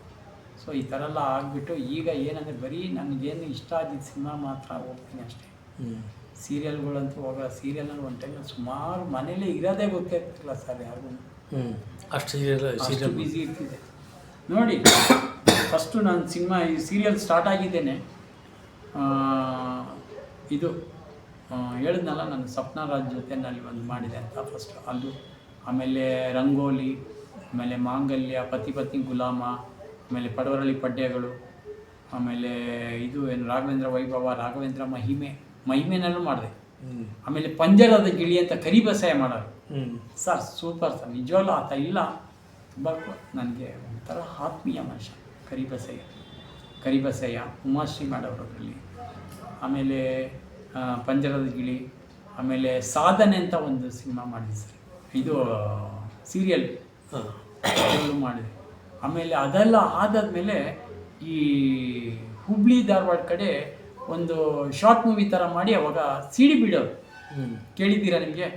ಸೊ ಈ ಥರ ಎಲ್ಲ ಆಗಿಬಿಟ್ಟು ಈಗ ಏನಂದರೆ ಬರೀ ನನಗೇನು ಇಷ್ಟ ಆಗಿದ್ದು ಸಿನಿಮಾ ಮಾತ್ರ ಹೋಗ್ತೀನಿ ಅಷ್ಟೇ. ಸೀರಿಯಲ್ಗಳಂತೂ ಹೋಗಲ್ಲ. ಸೀರಿಯಲ್ನಲ್ಲಿ ಒಂದು ಟೈಮ್ ಸುಮಾರು ಮನೇಲಿ ಇರೋದೇ ಗೊತ್ತಿರ್ತಿಲ್ಲ ಸರ್ ಯಾರಿಗೂ. ಅಷ್ಟು ಬ್ಯುಸಿ ಇರ್ತಿದೆ ನೋಡಿ. ಫಸ್ಟು ನಾನು ಸಿನಿಮಾ ಈ ಸೀರಿಯಲ್ ಸ್ಟಾರ್ಟ್ ಆಗಿದ್ದೇನೆ ಇದು ಹೇಳಿದ್ನಲ್ಲ, ನಾನು ಸಪ್ನಾರಾಜ್ ಜೊತೆನಲ್ಲಿ ಒಂದು ಮಾಡಿದೆ ಅಂತ ಫಸ್ಟ್ ಅದು. ಆಮೇಲೆ ರಂಗೋಲಿ, ಆಮೇಲೆ ಮಾಂಗಲ್ಯ, ಪತಿ ಪತ್ನಿ ಗುಲಾಮ, ಆಮೇಲೆ ಪಡವರಳ್ಳಿ ಪಡ್ಯಗಳು, ಆಮೇಲೆ ಇದು ಏನು ರಾಘವೇಂದ್ರ ವೈಭವ, ರಾಘವೇಂದ್ರ ಮಹಿಮೆನಲ್ಲೂ ಮಾಡಿದೆ. ಆಮೇಲೆ ಪಂಜರದ ಗಿಳಿ ಅಂತ ಕರಿಬಸಾಯ ಮಾಡೋರು ಸರ್. ಸೂಪರ್ ಸರ್, ನಿಜವಾಗ್ಲೂ ಆತ ಇಲ್ಲ, ತುಂಬ ನನಗೆ ಒಂಥರ ಆತ್ಮೀಯ ಮನುಷ್ಯ. ಕರಿಬಸಯ್ಯ ಉಮಾಶ್ರೀ ಮಾಡೋರು ಅದರಲ್ಲಿ. ಆಮೇಲೆ ಪಂಜರದ ಗಿಳಿ, ಆಮೇಲೆ ಸಾಧನೆ ಅಂತ ಒಂದು ಸಿನಿಮಾ ಮಾಡಿದೆ ಸರ್, ಇದು ಸೀರಿಯಲ್ ಮಾಡಿದೆ. ಆಮೇಲೆ ಅದೆಲ್ಲ ಆದಾದ್ಮೇಲೆ ಈ ಹುಬ್ಳಿ ಧಾರವಾಡ ಕಡೆ ಒಂದು ಶಾರ್ಟ್ ಮೂವಿ ಥರ ಮಾಡಿ ಅವಾಗ CD ಬಿಡೋರು. ಕೇಳಿದ್ದೀರಾ ನಿಮಗೆ?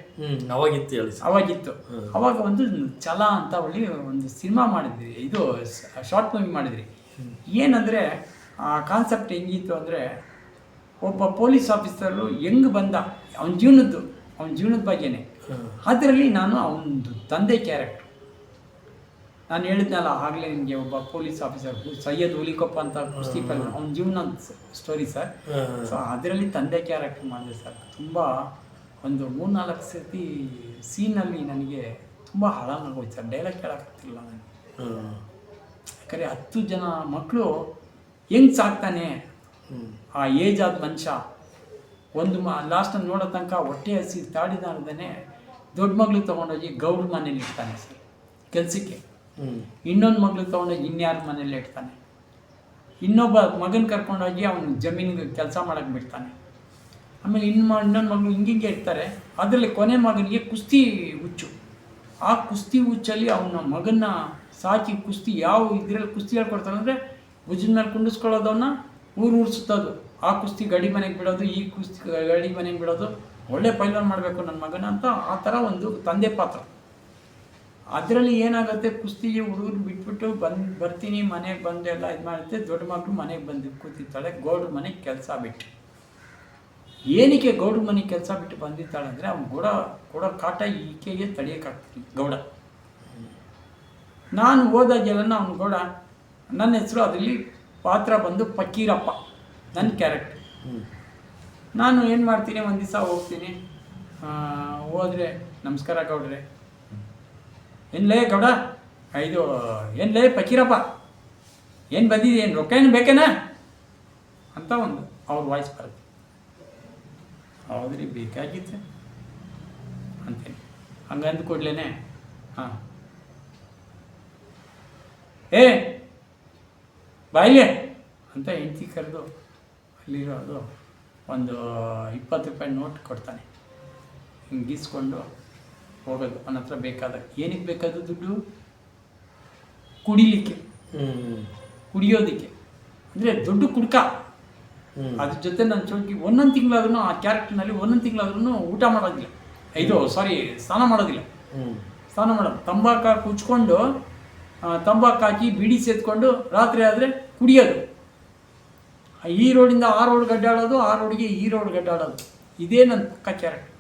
ಅವಾಗಿತ್ತು ಹೇಳಿ ಸರ್. ಅವಾಗಿತ್ತು. ಅವಾಗ ಒಂದು ಛಲ ಅಂತ ಒಳ್ಳೆ ಒಂದು ಸಿನಿಮಾ ಮಾಡಿದ್ವಿ, ಇದು ಶಾರ್ಟ್ ಮೂವಿ ಮಾಡಿದ್ರಿ. ಏನಂದರೆ ಆ ಕಾನ್ಸೆಪ್ಟ್ ಹೆಂಗಿತ್ತು ಅಂದರೆ, ಒಬ್ಬ ಪೊಲೀಸ್ ಆಫೀಸರು ಹೆಂಗೆ ಬಂದ, ಅವನ ಜೀವನದ ಬಗ್ಗೆನೇ. ಅದರಲ್ಲಿ ನಾನು ಅವನದು ತಂದೆ ಕ್ಯಾರೆಕ್ಟ್ರು. ನಾನು ಹೇಳಿದ್ನಲ್ಲ ಆಗಲೇ ನಿಮಗೆ, ಒಬ್ಬ ಪೊಲೀಸ್ ಆಫೀಸರ್ ಸೈಯದ್ ಹುಲಿಕೊಪ್ಪ ಅಂತ ಕುಸ್ತಿ ಪಲ್ಲೆ, ಅವನ ಜೀವನ ಸ್ಟೋರಿ ಸರ್. ಸೊ ಅದರಲ್ಲಿ ತಂದೆ ಕ್ಯಾರೆಕ್ಟರ್ ಮಾಡಿದೆ ಸರ್. ತುಂಬ ಒಂದು 3-4 ಸರ್ತಿ ಸೀನಲ್ಲಿ ನನಗೆ ತುಂಬ ಹಾಳಾಗೋಯ್ತು ಸರ್. ಡೈಲಾಗ್ ಕೇಳೋಕ್ಕಾಗ್ತಿಲ್ಲ ನನಗೆ. ಯಾಕಂದರೆ 10 ಜನ ಮಕ್ಕಳು ಹೆಂಗೆ ಸಾಕ್ತಾನೆ ಆ ಏಜ್ ಆದ ಮನುಷ್ಯ. ಒಂದು ಲಾಸ್ಟಲ್ಲಿ ನೋಡೋ ತನಕ ಹೊಟ್ಟೆ ಹಸಿ ತಾಡಿದಾರ್ದೇ ದೊಡ್ಡ ಮಗಳು ತೊಗೊಂಡೋಗಿ ಗೌಡ್ರ ಮನೇಲಿ ಇಡ್ತಾನೆ ಸರ್ ಕೆಲಸಕ್ಕೆ. ಇನ್ನೊಂದು ಮಗಳು ತೊಗೊಂಡೋಗಿ ಇನ್ಯಾರ ಮನೇಲಿ ಇಡ್ತಾನೆ. ಇನ್ನೊಬ್ಬ ಮಗನ ಕರ್ಕೊಂಡೋಗಿ ಅವನು ಜಮೀನಿಗೆ ಕೆಲಸ ಮಾಡೋಕ್ಕೆ ಬಿಡ್ತಾನೆ. ಆಮೇಲೆ ಇನ್ನೊಂದು ಮಗಳು ಹಿಂಗೆ ಇರ್ತಾರೆ. ಅದರಲ್ಲಿ ಕೊನೆ ಮಗನಿಗೆ ಕುಸ್ತಿ ಹುಚ್ಚು. ಆ ಕುಸ್ತಿ ಹುಚ್ಚಲ್ಲಿ ಅವನ ಮಗನ್ನ ಸಾಕಿ ಕುಸ್ತಿ ಯಾವ ಇದರಲ್ಲಿ ಕುಸ್ತಿ ಹೇಳ್ಕೊಡ್ತಾರೆ ಅಂದರೆ, ಭುಜದ ಮೇಲೆ ಕುಂಡಿಸ್ಕೊಳ್ಳೋದವನ್ನ ಊರು ಸುತ್ತೋದು, ಆ ಕುಸ್ತಿ ಗಡಿ ಮನೆಗೆ ಬಿಡೋದು, ಈ ಕುಸ್ತಿ ಗಡಿ ಮನೆಗೆ ಬಿಡೋದು, ಒಳ್ಳೆ ಪೈಲ್ವಾನ್ ಮಾಡಬೇಕು ನನ್ನ ಮಗನ ಅಂತ. ಆ ಥರ ಒಂದು ತಂದೆ ಪಾತ್ರ. ಅದರಲ್ಲಿ ಏನಾಗುತ್ತೆ, ಕುಸ್ತಿಗೆ ಹುಡುಗರು ಬಿಟ್ಬಿಟ್ಟು ಬರ್ತೀನಿ ಮನೆಗೆ ಬಂದು ಎಲ್ಲ ಇದು ಮಾಡುತ್ತೆ. ದೊಡ್ಡ ಮಗಳು ಮನೆಗೆ ಬಂದು ಕೂತಿರ್ತಾಳೆ ಗೌಡ್ರ ಮನೆಗೆ ಕೆಲಸ ಬಿಟ್ಟು. ಏನಕ್ಕೆ ಗೌಡ್ರ ಮನೆಗೆ ಕೆಲಸ ಬಿಟ್ಟು ಬಂದಿರ್ತಾಳೆ ಅಂದರೆ, ಅವ್ನು ಕೊಡೋ ಕಾಟ ಈಕೆಗೆ ತಡೆಯೋಕ್ಕಾಗ್ತಿಲ್ಲ ಗೌಡ. ನಾನು ಹೋದಾಗೆಲ್ಲ ಅವನು ಗೌಡ, ನನ್ನ ಹೆಸರು ಅದರಲ್ಲಿ ಪಾತ್ರ ಬಂದು ಫಕೀರಪ್ಪ, ನನ್ನ ಕ್ಯಾರೆಕ್ಟರ್. ನಾನು ಏನು ಮಾಡ್ತೀನಿ, ಒಂದು ದಿವಸ ಹೋಗ್ತೀನಿ, ಹೋದರೆ ನಮಸ್ಕಾರ ಗೌಡ್ರೆ. ಏನ್ಲೇ ಗೌಡ, ಇದು ಏನ್ಲೇ ಫಕೀರಪ್ಪ, ಏನು ಬಂದಿದೆ, ಏನು ರೊಕ್ಕ ಏನು ಬೇಕೇನಾ ಅಂತ ಒಂದು ಅವ್ರ ವಾಯ್ಸ್ ಬರುತ್ತೆ. ಹೌದ್ರಿ ಬೇಕಾಗಿತ್ತು ಅಂತೇಳಿ ಹಂಗಂದು ಕೊಡ್ಲೇನೆ, ಹಾಂ ಏ ಬಾಯಿಲೆ ಅಂತ ಹೆಂಡ್ತಿ ಕರೆದು ಅಲ್ಲಿರೋದು ಒಂದು 20 ರೂಪಾಯಿ ನೋಟ್ ಕೊಡ್ತಾನೆ. ಹಿಂಗೆ ಗೀಸ್ಕೊಂಡು ಹೋಗೋದು ಅವನ ಹತ್ರ ಬೇಕಾದಾಗ. ಏನಕ್ಕೆ ಬೇಕಾದ ದುಡ್ಡು? ಕುಡಿಲಿಕ್ಕೆ, ಕುಡಿಯೋದಕ್ಕೆ. ಅಂದರೆ ದುಡ್ಡು ಕುಡ್ಕ. ಅದ್ರ ಜೊತೆ ನನ್ನ ಚೌಕಿ ಒಂದೊಂದು ತಿಂಗಳಾದ್ರೂ ಆ ಕ್ಯಾರೆಕ್ಟರ್ನಲ್ಲಿ ಒಂದೊಂದು ತಿಂಗಳಾದ್ರೂ ಊಟ ಮಾಡೋದಿಲ್ಲ, ಸ್ನಾನ ಮಾಡೋದಿಲ್ಲ. ಸ್ನಾನ ಮಾಡೋದು ತಂಬಾಕು ಕುಚ್ಕೊಂಡು, ತಂಬಾಕು ಹಾಕಿ ಬೀಡಿ ಸೇದ್ಕೊಂಡು ರಾತ್ರಿ ಆದರೆ ಕುಡಿಯೋದು. ಈ ರೋಡಿಂದ ಆ ರೋಡ್ಗೆ ಅಡ್ಡಾಡೋದು, ಆ ರೋಡ್ಗೆ ಈ ರೋಡ್ಗೆ ಅಡ್ಡಾಡೋದು. ಇದೇ ನನ್ನ ಪಕ್ಕ ಕ್ಯಾರೆಕ್ಟರ್.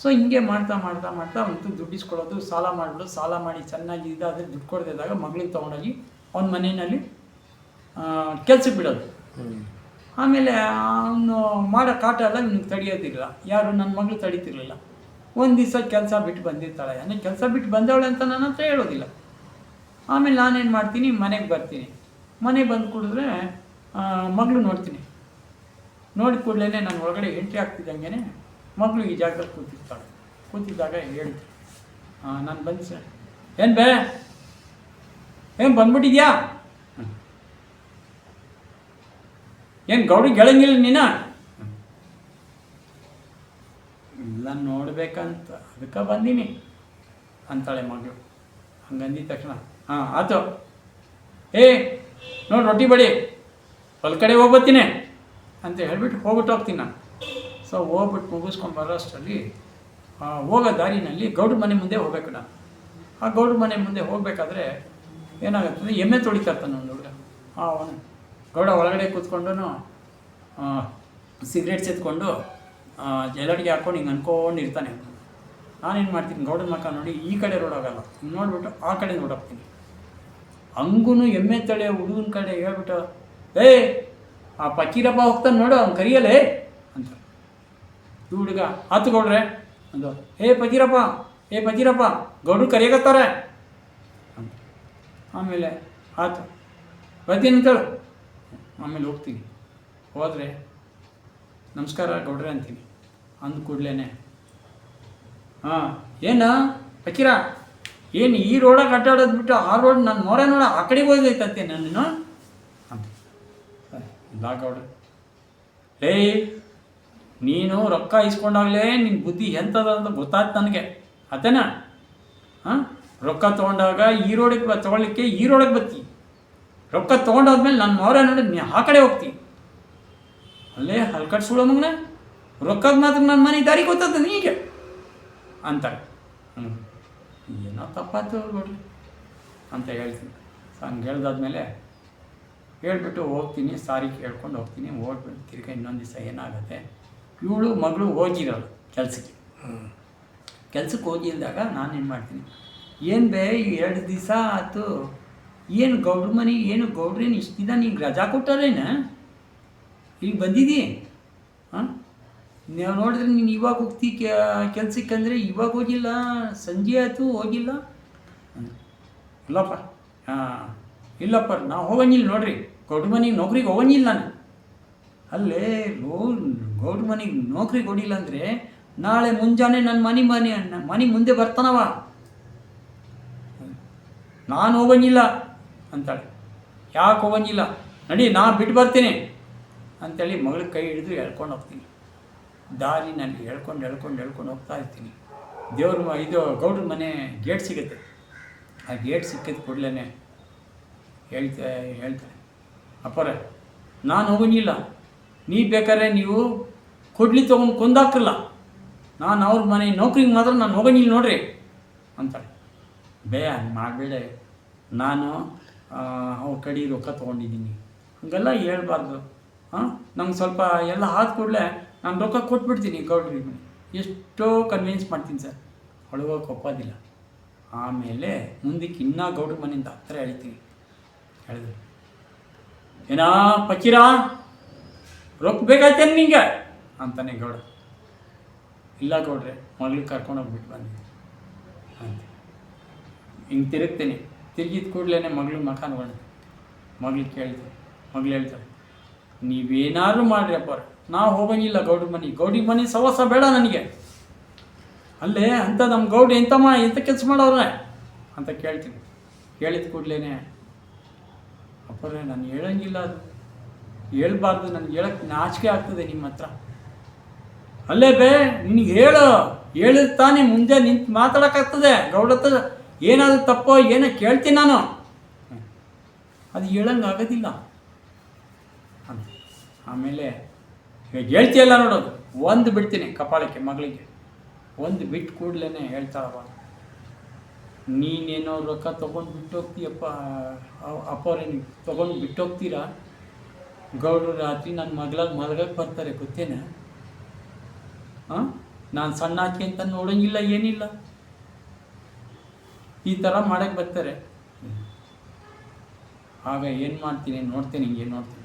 ಸೊ ಹಿಂಗೆ ಮಾಡ್ತಾ ಮಾಡ್ತಾ ಮಾಡ್ತಾ ಅವನು ದುಡ್ಡಿಸ್ಕೊಳ್ಳೋದು, ಸಾಲ ಮಾಡೋದು. ಸಾಲ ಮಾಡಿ ಚೆನ್ನಾಗಿ ಇದಾದರೆ ದುಡ್ಡು ಕೊಡದಿದ್ದಾಗ ಮಗಳಿಗೆ ತೊಗೊಂಡೋಗಿ ಅವನ ಮನೆಯಲ್ಲಿ ಕೆಲ್ಸಕ್ಕೆ ಬಿಡೋದು. ಆಮೇಲೆ ಅವನು ಮಾಡೋ ಕಾಟ ಎಲ್ಲ ನಿಮ್ಗೆ ತಡೆಯೋದಿಲ್ಲ. ಯಾರು ನನ್ನ ಮಗಳು ತಡೀತಿರ್ಲಿಲ್ಲ. ಒಂದು ದಿವಸ ಕೆಲಸ ಬಿಟ್ಟು ಬಂದಿರ್ತಾಳೆ. ಅಂದರೆ ಕೆಲಸ ಬಿಟ್ಟು ಬಂದವಳೆ ಅಂತ ನನ್ನ ಹತ್ರ ಹೇಳೋದಿಲ್ಲ. ಆಮೇಲೆ ನಾನೇನು ಮಾಡ್ತೀನಿ, ಮನೆಗೆ ಬರ್ತೀನಿ. ಮನೆಗೆ ಬಂದು ಕುಡಿದ್ರೆ ಮಗಳು ನೋಡ್ತೀನಿ. ನೋಡಿ ಕೂಡಲೇ ನಾನು ಒಳಗಡೆ ಎಂಟ್ರಿ ಆಗ್ತಿದ್ದಂಗೆ ಮಗಳು ಈ ಜಾಗದಲ್ಲಿ ಕೂತಿರ್ತಾಳೆ. ಕೂತಿದ್ದಾಗ ಹೇಳ್ತೀನಿ, ನಾನು ಬಂದು ಸರ್, ಏನು ಬೇ ಏನು ಬಂದ್ಬಿಟ್ಟಿದ್ಯಾ, ಏನು ಗೌಡಿಗೆ ಗೆಳಂಗಿಲ್ಲ ನೀನು ಇಲ್ಲ ನೋಡ್ಬೇಕಂತ ಅದಕ್ಕೆ ಬಂದೀನಿ ಅಂತಾಳೆ ಮಗಳು. ಹಂಗಂದಿದ ತಕ್ಷಣ ಹಾಂ ಆಯ್ತು, ನೋಡಿ ರೊಟ್ಟಿ ಬಡಿ, ಹೊಲ ಕಡೆ ಹೋಗ್ಬತ್ತೀನಿ ಅಂತ ಹೇಳ್ಬಿಟ್ಟು ಹೋಗ್ತೀನಿ ನಾನು. ಸೊ ಹೋಗ್ಬಿಟ್ಟು ಮುಗಿಸ್ಕೊಂಡು ಬರೋಷ್ಟರಲ್ಲಿ ಹೋಗೋ ದಾರಿನಲ್ಲಿ ಗೌಡ್ರ ಮನೆ ಮುಂದೆ ಹೋಗ್ಬೇಕು ನಾನು. ಆ ಗೌಡ್ರ ಮನೆ ಮುಂದೆ ಹೋಗಬೇಕಾದ್ರೆ ಏನಾಗುತ್ತೆ ಅಂದರೆ, ಎಮ್ಮೆ ತೊಳಿತಾ ಇರ್ತಾನೆ ಒಂದು ಹುಡುಗ. ಅವನು ಗೌಡ ಒಳಗಡೆ ಕೂತ್ಕೊಂಡು ಸಿಗರೇಟ್ ಸೇತ್ಕೊಂಡು ಜಲಡಿಗೆ ಹಾಕ್ಕೊಂಡು ಹಿಂಗೆ ಅನ್ಕೊಂಡಿರ್ತಾನೆ. ನಾನೇನು ಮಾಡ್ತೀನಿ, ಗೌಡನ ಮಕ್ಕ ನೋಡಿ ಈ ಕಡೆ ರೋಡ್ ಹೋಗಲ್ಲ, ನೋಡ್ಬಿಟ್ಟು ಆ ಕಡೆ ನೋಡೋಗ್ತೀನಿ. ಹಂಗೂ ಎಮ್ಮೆ ತಳೆ ಹುಡುಗನ ಕಡೆ ಹೇಳ್ಬಿಟ್ಟು, ಆ ಫಕೀರಪ್ಪ ಹೋಗ್ತಾನೆ ನೋಡು, ಅವ್ನು ಕರಿಯಲೇ ಅಂತ. ಈ ಹುಡುಗ ಆತು ಗೌಡ್ರೆ ಅಂದು, ಫಕೀರಪ್ಪ ಗೌಡ್ರು ಕರಿಯಕತ್ತಾರೆ ಅಂತ. ಆಮೇಲೆ ಆತು ಬರ್ತೀನಿ ಅಂತೇಳು. ಆಮೇಲೆ ಹೋಗ್ತೀನಿ. ಹೋದರೆ ನಮಸ್ಕಾರ ಗೌಡ್ರೆ ಅಂತೀನಿ. ಅಂದ ಕೂಡಲೇ ಏನು ಫಕೀರ, ಏನು ಈ ರೋಡಾಗ ಅಡ್ಡಾಡೋದು ಬಿಟ್ಟು ಆ ರೋಡ್ ನನ್ನ ಮೊರೆ ನೋಡ ಆ ಕಡೆಗೆ ಹೋಗೈತಂತೆ ನನ್ನನ್ನು ಅಂತ. ಇಲ್ಲ ಗೌಡ್ರೆ, ನೀನು ರೊಕ್ಕ ಇಸ್ಕೊಂಡಾಗಲೇ ನಿನ್ನ ಬುದ್ಧಿ ಎಂಥದ ಅಂತ ಗೊತ್ತಾಯ್ತು ನನಗೆ. ಅದೇನಾ ರೊಕ್ಕ ತೊಗೊಂಡಾಗ ಈ ರೋಡಿಗೆ ತೊಗೊಳ್ಲಿಕ್ಕೆ ಈ ರೋಡಿಗೆ ಬರ್ತಿ, ರೊಕ್ಕ ತೊಗೊಂಡಾದ್ಮೇಲೆ ನನ್ನ ಮೊರೆ ನೋಡಿ ನೀ ಆ ಕಡೆ ಹೋಗ್ತೀನಿ. ಅಲ್ಲೇ ಹಲ್ಕಟ್ ಸುಳೋ ಮಗನ ರೊಕ್ಕದ ಮಾತ್ರ ನನ್ನ ಮನೆ ದಾರಿ ಗೊತ್ತದ ನೀಗೆ ಅಂತಾರೆ. ಏನೋ ತಪ್ಪಾಯ್ತು ನೋಡ್ರಿ ಅಂತ ಹೇಳ್ತೀನಿ. ಸೊ ಹಂಗೆ ಹೇಳ್ದಾದ್ಮೇಲೆ ಹೇಳ್ಬಿಟ್ಟು ಹೋಗ್ತೀನಿ, ಸಾರಿ ಕೇಳ್ಕೊಂಡು ಹೋಗ್ತೀನಿ. ಹೋಗ್ಬಿಟ್ಟು ತಿರ್ಗಿ ಇನ್ನೊಂದು ದಿವಸ ಏನಾಗುತ್ತೆ, ಇವಳು ಮಗಳು ಹೋಗಿರೋಳು ಕೆಲ್ಸಕ್ಕೆ ಹೋಗಿಲ್ದಾಗ ನಾನೇನು ಮಾಡ್ತೀನಿ, ಏನು ಬೇ 2 ದಿವಸ ಆಯ್ತು, ಏನು ಗೌಡ್ರ ಮನೆ, ಏನು ಗೌಡ್ರೇನು ಇಷ್ಟು ದಿನ ನೀನು ರಜಾ ಕೊಟ್ಟಾರೇನ ಈಗ ಬಂದಿದ್ದೀ? ಹಾಂ, ನೀವು ನೋಡಿದ್ರೆ ನೀನು ಇವಾಗ ಹೋಗ್ತಿ ಕೆಲ್ಸಕ್ಕೆ ಅಂದರೆ ಇವಾಗ ಹೋಗಿಲ್ಲ, ಸಂಜೆ ಆಯಿತು ಹೋಗಿಲ್ಲ. ಇಲ್ಲಪ್ಪ, ಇಲ್ಲಪ್ಪ ನಾವು ಹೋಗಂಗಿಲ್ಲ ನೋಡ್ರಿ, ಗೌಡ್ರ ಮನೆಗೆ ನೌಕರಿಗೆ ಹೋಗಂಗಿಲ್ಲ ನಾನು. ಅಲ್ಲೇ ಗೌಡ್ರ ಮನೆಗೆ ನೌಕರಿಗೆ ಹೊಡಿಲ್ಲ ಅಂದರೆ ನಾಳೆ ಮುಂಜಾನೆ ನನ್ನ ಮನೆ ಮುಂದೆ ಬರ್ತಾನವ, ನಾನು ಹೋಗಂಗಿಲ್ಲ ಅಂತಾಳೆ. ಯಾಕೆ ಹೋಗಂಗಿಲ್ಲ, ನಡಿ ನಾ ಬಿಟ್ಟು ಬರ್ತೀನಿ ಅಂತೇಳಿ ಮಗಳಿಗೆ ಕೈ ಹಿಡಿದು ಎಳ್ಕೊಂಡು ಹೋಗ್ತೀನಿ. ದಾರಿನಲ್ಲಿ ಎಳ್ಕೊಂಡು ಹೋಗ್ತಾ ಇರ್ತೀನಿ. ಇದು ಗೌಡ್ರ ಮನೆ ಗೇಟ್ ಸಿಗುತ್ತೆ. ಆ ಗೇಟ್ ಸಿಕ್ಕಿದ ಕೂಡಲೇ ಹೇಳ್ತಾರೆ, ಅಪ್ಪರೇ ನಾನು ಹೋಗಂಗಿಲ್ಲ, ನೀವು ಬೇಕಾದ್ರೆ ನೀವು ಕೊಡ್ಲಿ ತೊಗೊಂಡು ಕೊಂದಾಕ್ರಲ್ಲ, ನಾನು ಅವ್ರ ಮನೆ ನೌಕರಿಗೆ ಮಾತ್ರ ನಾನು ಹೋಗಂಗಿಲ್ಲ ನೋಡ್ರಿ ಅಂತಾಳೆ. ಹಂಗೆ ಮಾಡಬೇಡ, ನಾನು ಅವ್ರ ಕಡೆ ರೊಕ್ಕ ತೊಗೊಂಡಿದ್ದೀನಿ, ಹಂಗೆಲ್ಲ ಹೇಳ್ಬಾರ್ದು. ನಂಗೆ ಸ್ವಲ್ಪ ಎಲ್ಲ ಆದ ಕೂಡಲೇ ನಾನು ರೊಕ್ಕ ಕೊಟ್ಬಿಡ್ತೀನಿ ಗೌಡ್ರಿಗೆ. ಎಷ್ಟೋ ಕನ್ವಿನ್ಸ್ ಮಾಡ್ತೀನಿ ಸರ್, ಹೊಳಗೋಕೆ ಒಪ್ಪೋದಿಲ್ಲ. ಆಮೇಲೆ ಮುಂದಕ್ಕೆ ಇನ್ನೂ ಗೌಡ್ರ ಮನೆಯಿಂದ ಹತ್ತಿರ ಹೇಳ್ತೀನಿ. ಹೇಳಿದ್ರು, ಏನಾ ಪಕ್ಕೀರ ರೊಕ್ಕ ಬೇಕಾಯ್ತೇನೆ ನಿಂಗೆ ಅಂತಾನೆ ಗೌಡ. ಇಲ್ಲ ಗೌಡ್ರೆ, ಮಗಳಿಗೆ ಕರ್ಕೊಂಡೋಗ್ಬಿಟ್ಟು ಬಂದೆ ಅಂತ ಹಿಂಗೆ ತಿರುಗ್ತೀನಿ. ತಿರುಗಿದ ಕೂಡಲೇ ಮಗಳು ಮಖ ನೋಡಿದೆ. ಮಗಳು ಹೇಳ್ತಾರೆ, ನೀವೇನಾದ್ರು ಮಾಡ್ರಿ ಅಪ್ಪ, ನಾವು ಹೋಗಂಗಿಲ್ಲ ಗೌಡ್ರ ಮನೆ ಸವಾಸ ಬೇಡ ನನಗೆ. ಅಲ್ಲೇ ಅಂತ ನಮ್ಮ ಗೌಡ ಎಂಥ ಕೆಲಸ ಮಾಡೋವ್ರೆ ಅಂತ ಕೇಳ್ತೀನಿ. ಕೇಳಿದ ಕೂಡಲೇ, ಅಪ್ಪರೇ ನಾನು ಹೇಳಂಗಿಲ್ಲ, ಅದು ಹೇಳ್ಬಾರ್ದು, ನನಗೆ ಹೇಳಕ್ಕೆ ನಾಚಿಕೆ ಆಗ್ತದೆ ನಿಮ್ಮ ಹತ್ರ. ಅಲ್ಲೇ ನಿನಗೆ ಹೇಳಿದ ತಾನೇ ಮುಂದೆ ನಿಂತು ಮಾತಾಡೋಕ್ಕಾಗ್ತದೆ. ಗೌಡ ಹತ್ರ ಏನಾದರೂ ತಪ್ಪೋ ಏನೋ ಕೇಳ್ತೀನಿ ನಾನು, ಅದು ಹೇಳಂಗೆ ಆಗೋದಿಲ್ಲ ಅಂತ. ಆಮೇಲೆ ಇವಾಗ ಹೇಳ್ತೀಯಲ್ಲ ನೋಡೋದು, ಒಂದು ಬಿಡ್ತೀನಿ ಕಪಾಳಕ್ಕೆ ಮಗಳಿಗೆ. ಒಂದು ಬಿಟ್ಟು ಕೂಡಲೇ ಹೇಳ್ತಾಳವ, ನೀನೇನೋ ರೊಕ್ಕ ತೊಗೊಂಡು ಬಿಟ್ಟೋಗ್ತೀಯಪ್ಪ ಅಪ್ಪವ್ರೆ, ನೀವು ತೊಗೊಂಡು ಬಿಟ್ಟೋಗ್ತೀರಾ, ಗೌಡ್ರು ರಾತ್ರಿ ನನ್ನ ಮಲಗಕ್ಕೆ ಬರ್ತಾರೆ ಗೊತ್ತೇನೆ. ನಾನು ಸಣ್ಣ ಹಾಕಿ ಅಂತ ನೋಡೋಂಗಿಲ್ಲ, ಏನಿಲ್ಲ, ಈ ಥರ ಮಾಡೋಕ್ಕೆ ಬರ್ತಾರೆ. ಆಗ ಏನು ಮಾಡ್ತೀನಿ, ನೋಡ್ತೀನಿ, ಹಿಂಗೆ ನೋಡ್ತೀನಿ.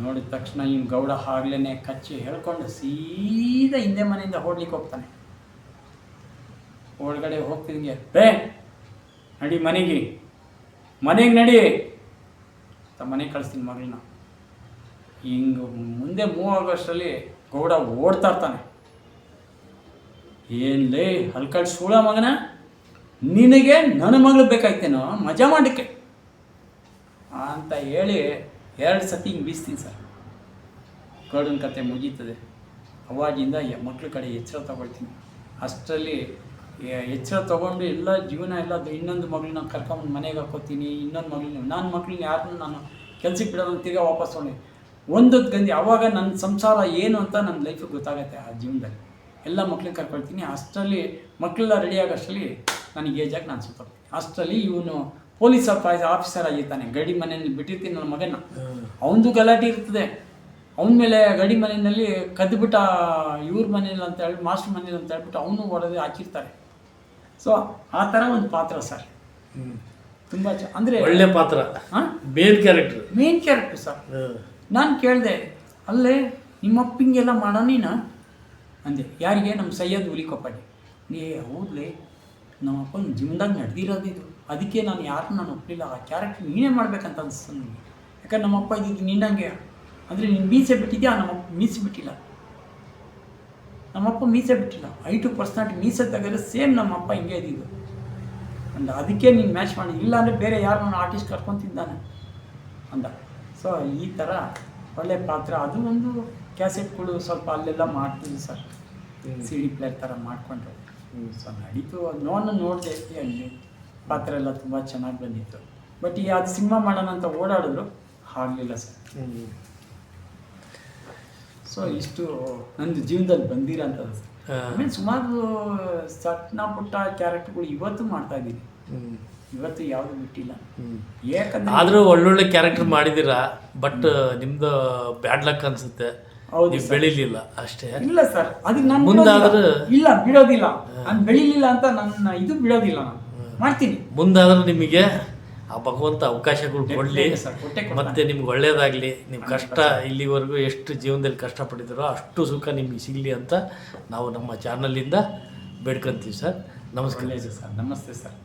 ನೋಡಿದ ತಕ್ಷಣ ಇನ್ನು ಗೌಡ ಆಗ್ಲೇ ಕಚ್ಚಿ ಹೇಳ್ಕೊಂಡು ಸೀದಾ ಹಿಂದೆ ಮನೆಯಿಂದ ಓಡ್ಲಿಕ್ಕೆ ಹೋಗ್ತಾನೆ. ಒಳಗಡೆ ಹೋಗ್ತಿದ್ದಂಗೆ, ನಡಿ ಮನೆಗೆ ನಡಿ ಅಂತ ಮನೆಗೆ ಕಳಿಸ್ತೀನಿ ಮಗಳನ್ನ. ಹಿಂಗೆ ಮುಂದೆ ಮೂವ್ ಆಗೋಷ್ಟರಲ್ಲಿ ಗೌಡ ಓಡ್ತಾ ಇರ್ತಾನೆ. ಏನ್ಲೇ ಹಲ್ಕಲ್ ಸೂಳ ಮಗನ, ನಿನಗೆ ನನ್ನ ಮಗಳು ಬೇಕಾಯ್ತೇನೋ ಮಜಾ ಮಾಡೋಕ್ಕೆ ಅಂತ ಹೇಳಿ 2 ಸತಿ ಹಿಂಗೆ ಬೀಸ್ತೀನಿ ಸರ್. ಗೌಡನ ಕತೆ ಮುಗೀತದೆ. ಅವಾಗಿಂದ ಮಕ್ಳ ಕಡೆ ಎಚ್ಚರ ತಗೊಳ್ತೀನಿ. ಅಷ್ಟರಲ್ಲಿ ಎಚ್ಚರ ತೊಗೊಂಡು ಎಲ್ಲ ಜೀವನ ಎಲ್ಲ ಇನ್ನೊಂದು ಮಗಳನ್ನ ಕರ್ಕೊಂಡು ಮನೆಗೆ ಹಾಕೋತೀನಿ. ಇನ್ನೊಂದು ನನ್ನ ಮಕ್ಳನ್ನ ಯಾರನ್ನೂ ನಾನು ಕೆಲ್ಸಕ್ಕೆ ಬಿಡೋದು ತಿರ್ಗಾ ವಾಪಸ್ ತೊಗೊಂಡು ಒಂದೊತ್ತು ಗಂಜಿ. ಆವಾಗ ನನ್ನ ಸಂಸಾರ ಏನು ಅಂತ ನನ್ನ ಲೈಫಿಗೆ ಗೊತ್ತಾಗುತ್ತೆ. ಆ ಜೀವನದಲ್ಲಿ ಎಲ್ಲ ಮಕ್ಳಿಗೆ ಕರ್ಕೊಳ್ತೀನಿ. ಅಷ್ಟರಲ್ಲಿ ಮಕ್ಕಳೆಲ್ಲ ರೆಡಿ ಆಗೋಷ್ಟರಲ್ಲಿ ನನಗೆ ಏಜಾಗಿ ನಾನು ಸುತ್ತೋಗ್ತೀನಿ. ಅಷ್ಟರಲ್ಲಿ ಇವನು ಪೊಲೀಸ್ ಆಫೀಸರ್ ಆಗಿರ್ತಾನೆ. ಗಡಿ ಮನೆಯಲ್ಲಿ ಬಿಟ್ಟಿರ್ತೀನಿ ನನ್ನ ಮಗನ. ಅವನದು ಗಲಾಟೆ ಇರ್ತದೆ. ಅವನ ಮೇಲೆ ಗಡಿ ಮನೆಯಲ್ಲಿ ಕದ್ದುಬಿಟ್ಟ ಇವ್ರ ಮನೇಲಿ ಅಂತ ಹೇಳಿ ಮಾಸ್ಟರ್ ಮನೇಲಿ ಅಂತ ಹೇಳ್ಬಿಟ್ಟು ಅವನು ಹೊಡೆದು ಹಾಕಿರ್ತಾರೆ. ಸೊ ಆ ಥರ ಒಂದು ಪಾತ್ರ ಸರ್, ತುಂಬ ಅಂದರೆ ಒಳ್ಳೆ ಪಾತ್ರ, ಮೇನ್ ಕ್ಯಾರೆಕ್ಟರ್ ಸರ್. ನಾನು ಕೇಳಿದೆ, ಅಲ್ಲೇ ನಿಮ್ಮಪ್ಪ ಹಿಂಗೆಲ್ಲ ಮಾಡೋ ನೀನು ಅಂದೆ. ಯಾರಿಗೆ? ನಮ್ಮ ಸೈಯದ್ ಹುಲಿಕೊಪ್ಪಗೆ. ಹೌದ್ಲೇ, ನಮ್ಮಪ್ಪನ ಜೀವನದಾಗ ನಡೆದಿರೋದು ಇದು, ಅದಕ್ಕೆ ನಾನು ಯಾರನ್ನೂ ನಾನು ಒಪ್ಪಲಿಲ್ಲ. ಆ ಕ್ಯಾರೆಕ್ಟರ್ ನೀನೇ ಮಾಡ್ಬೇಕಂತ ಅನಿಸ್ತು ನನಗೆ. ಯಾಕಂದ್ರೆ ನಮ್ಮಪ್ಪ ಇದ್ದಿದ್ದು ನಿನ್ನಂಗೆ ಅಂದರೆ ನೀನು ಮೀಸೆ ಬಿಟ್ಟಿದ್ಯಾ, ನಮ್ಮಪ್ಪ ಮೀಸೆ ಬಿಟ್ಟಿಲ್ಲ. ನಮ್ಮಪ್ಪ ಮೀಸೆ ಬಿಟ್ಟಿಲ್ಲ. 5 ಪರ್ಸೆಂಟ್ ಮೀಸೆ ತೆಗೆದ್ರೆ ಸೇಮ್ ನಮ್ಮಪ್ಪ ಹಿಂಗೆ ಇದ್ದಿದ್ದು ಅಂದ. ಅದಕ್ಕೆ ನೀನು ಮ್ಯಾಚ್ ಮಾಡಿ, ಇಲ್ಲಾಂದರೆ ಬೇರೆ ಯಾರನ್ನ ಆರ್ಟಿಸ್ಟ್ ಕರ್ಕೊತಿದ್ದಾನೆ ಅಂದ. ಸೊ ಈ ಥರ ಒಳ್ಳೆ ಪಾತ್ರ. ಅದು ಒಂದು ಕ್ಯಾಸೆಟ್ಗಳು ಸ್ವಲ್ಪ ಅಲ್ಲೆಲ್ಲ ಮಾಡ್ತೀವಿ ಸರ್, CD ಪ್ಲೇಯರ್ ಥರ ಮಾಡಿಕೊಂಡು. ಸೊ ನಡೀತು. ನೋಡಿದೆ ಅಲ್ಲಿ ಪಾತ್ರ ಎಲ್ಲ ತುಂಬ ಚೆನ್ನಾಗಿ ಬಂದಿತ್ತು. ಬಟ್ ಈ ಅದು ಸಿನಿಮಾ ಮಾಡೋಣ ಅಂತ ಓಡಾಡಿದ್ರು ಆಗಲಿಲ್ಲ ಸರ್. ಸೊ ಇಷ್ಟು ನಂದು ಜೀವನದಲ್ಲಿ ಬಂದಿರೋಂಥದ್ದು ಸರ್. ಆಮೇಲೆ ಸುಮಾರು ಸಣ್ಣ ಪುಟ್ಟ ಕ್ಯಾರೆಕ್ಟರ್ಗಳು ಇವತ್ತು ಮಾಡ್ತಾ ಇದ್ದೀನಿ, ಇವತ್ತು ಯಾವುದು ಬಿಟ್ಟಿಲ್ಲ. ಯಾಕಂದ್ರೆ ಆದರೂ ಒಳ್ಳೊಳ್ಳೆ ಕ್ಯಾರೆಕ್ಟರ್ ಮಾಡಿದ್ದೀರಾ, ಬಟ್ ನಿಮ್ದು ಬ್ಯಾಡ್ ಲಕ್ ಅನ್ಸುತ್ತೆ, ಹೌದು ನೀವು ಬೆಳಿಲಿಲ್ಲ ಅಷ್ಟೇ. ಇಲ್ಲ ಸರ್, ಅದಕ್ಕೆ ನಾನು ಮುಂದಾದ್ರೆ ಇಲ್ಲ ಬಿಡೋದಿಲ್ಲ, ನಾನು ಬೆಳಿಲಿಲ್ಲ ಅಂತ ನನ್ನ ಇದು ಬಿಡೋದಿಲ್ಲ, ನಾನು ಮಾಡ್ತೀನಿ. ಮುಂದಾದ್ರೆ ನಿಮಗೆ ಆ ಭಗವಂತ ಅವಕಾಶಗಳು ಕೊಡಲಿ, ಸರ್, ಕೊಟ್ಟೆ ಕೊಡ್ತಾನೆ. ಮತ್ತೆ ನಿಮ್ಗೆ ಒಳ್ಳೇದಾಗಲಿ. ನಿಮ್ಮ ಕಷ್ಟ ಇಲ್ಲಿವರೆಗೂ ಎಷ್ಟು ಜೀವನದಲ್ಲಿ ಕಷ್ಟಪಟ್ಟಿದ್ದೀರೋ ಅಷ್ಟು ಸುಖ ನಿಮಗೆ ಸಿಗಲಿ ಅಂತ ನಾವು ನಮ್ಮ ಚಾನಲಿಂದ ಬೇಡ್ಕೊಂತೀವಿ ಸರ್. ನಮಸ್ಕಾರ ಒಳ್ಳೆಯದು ಸರ್, ನಮಸ್ತೆ ಸರ್.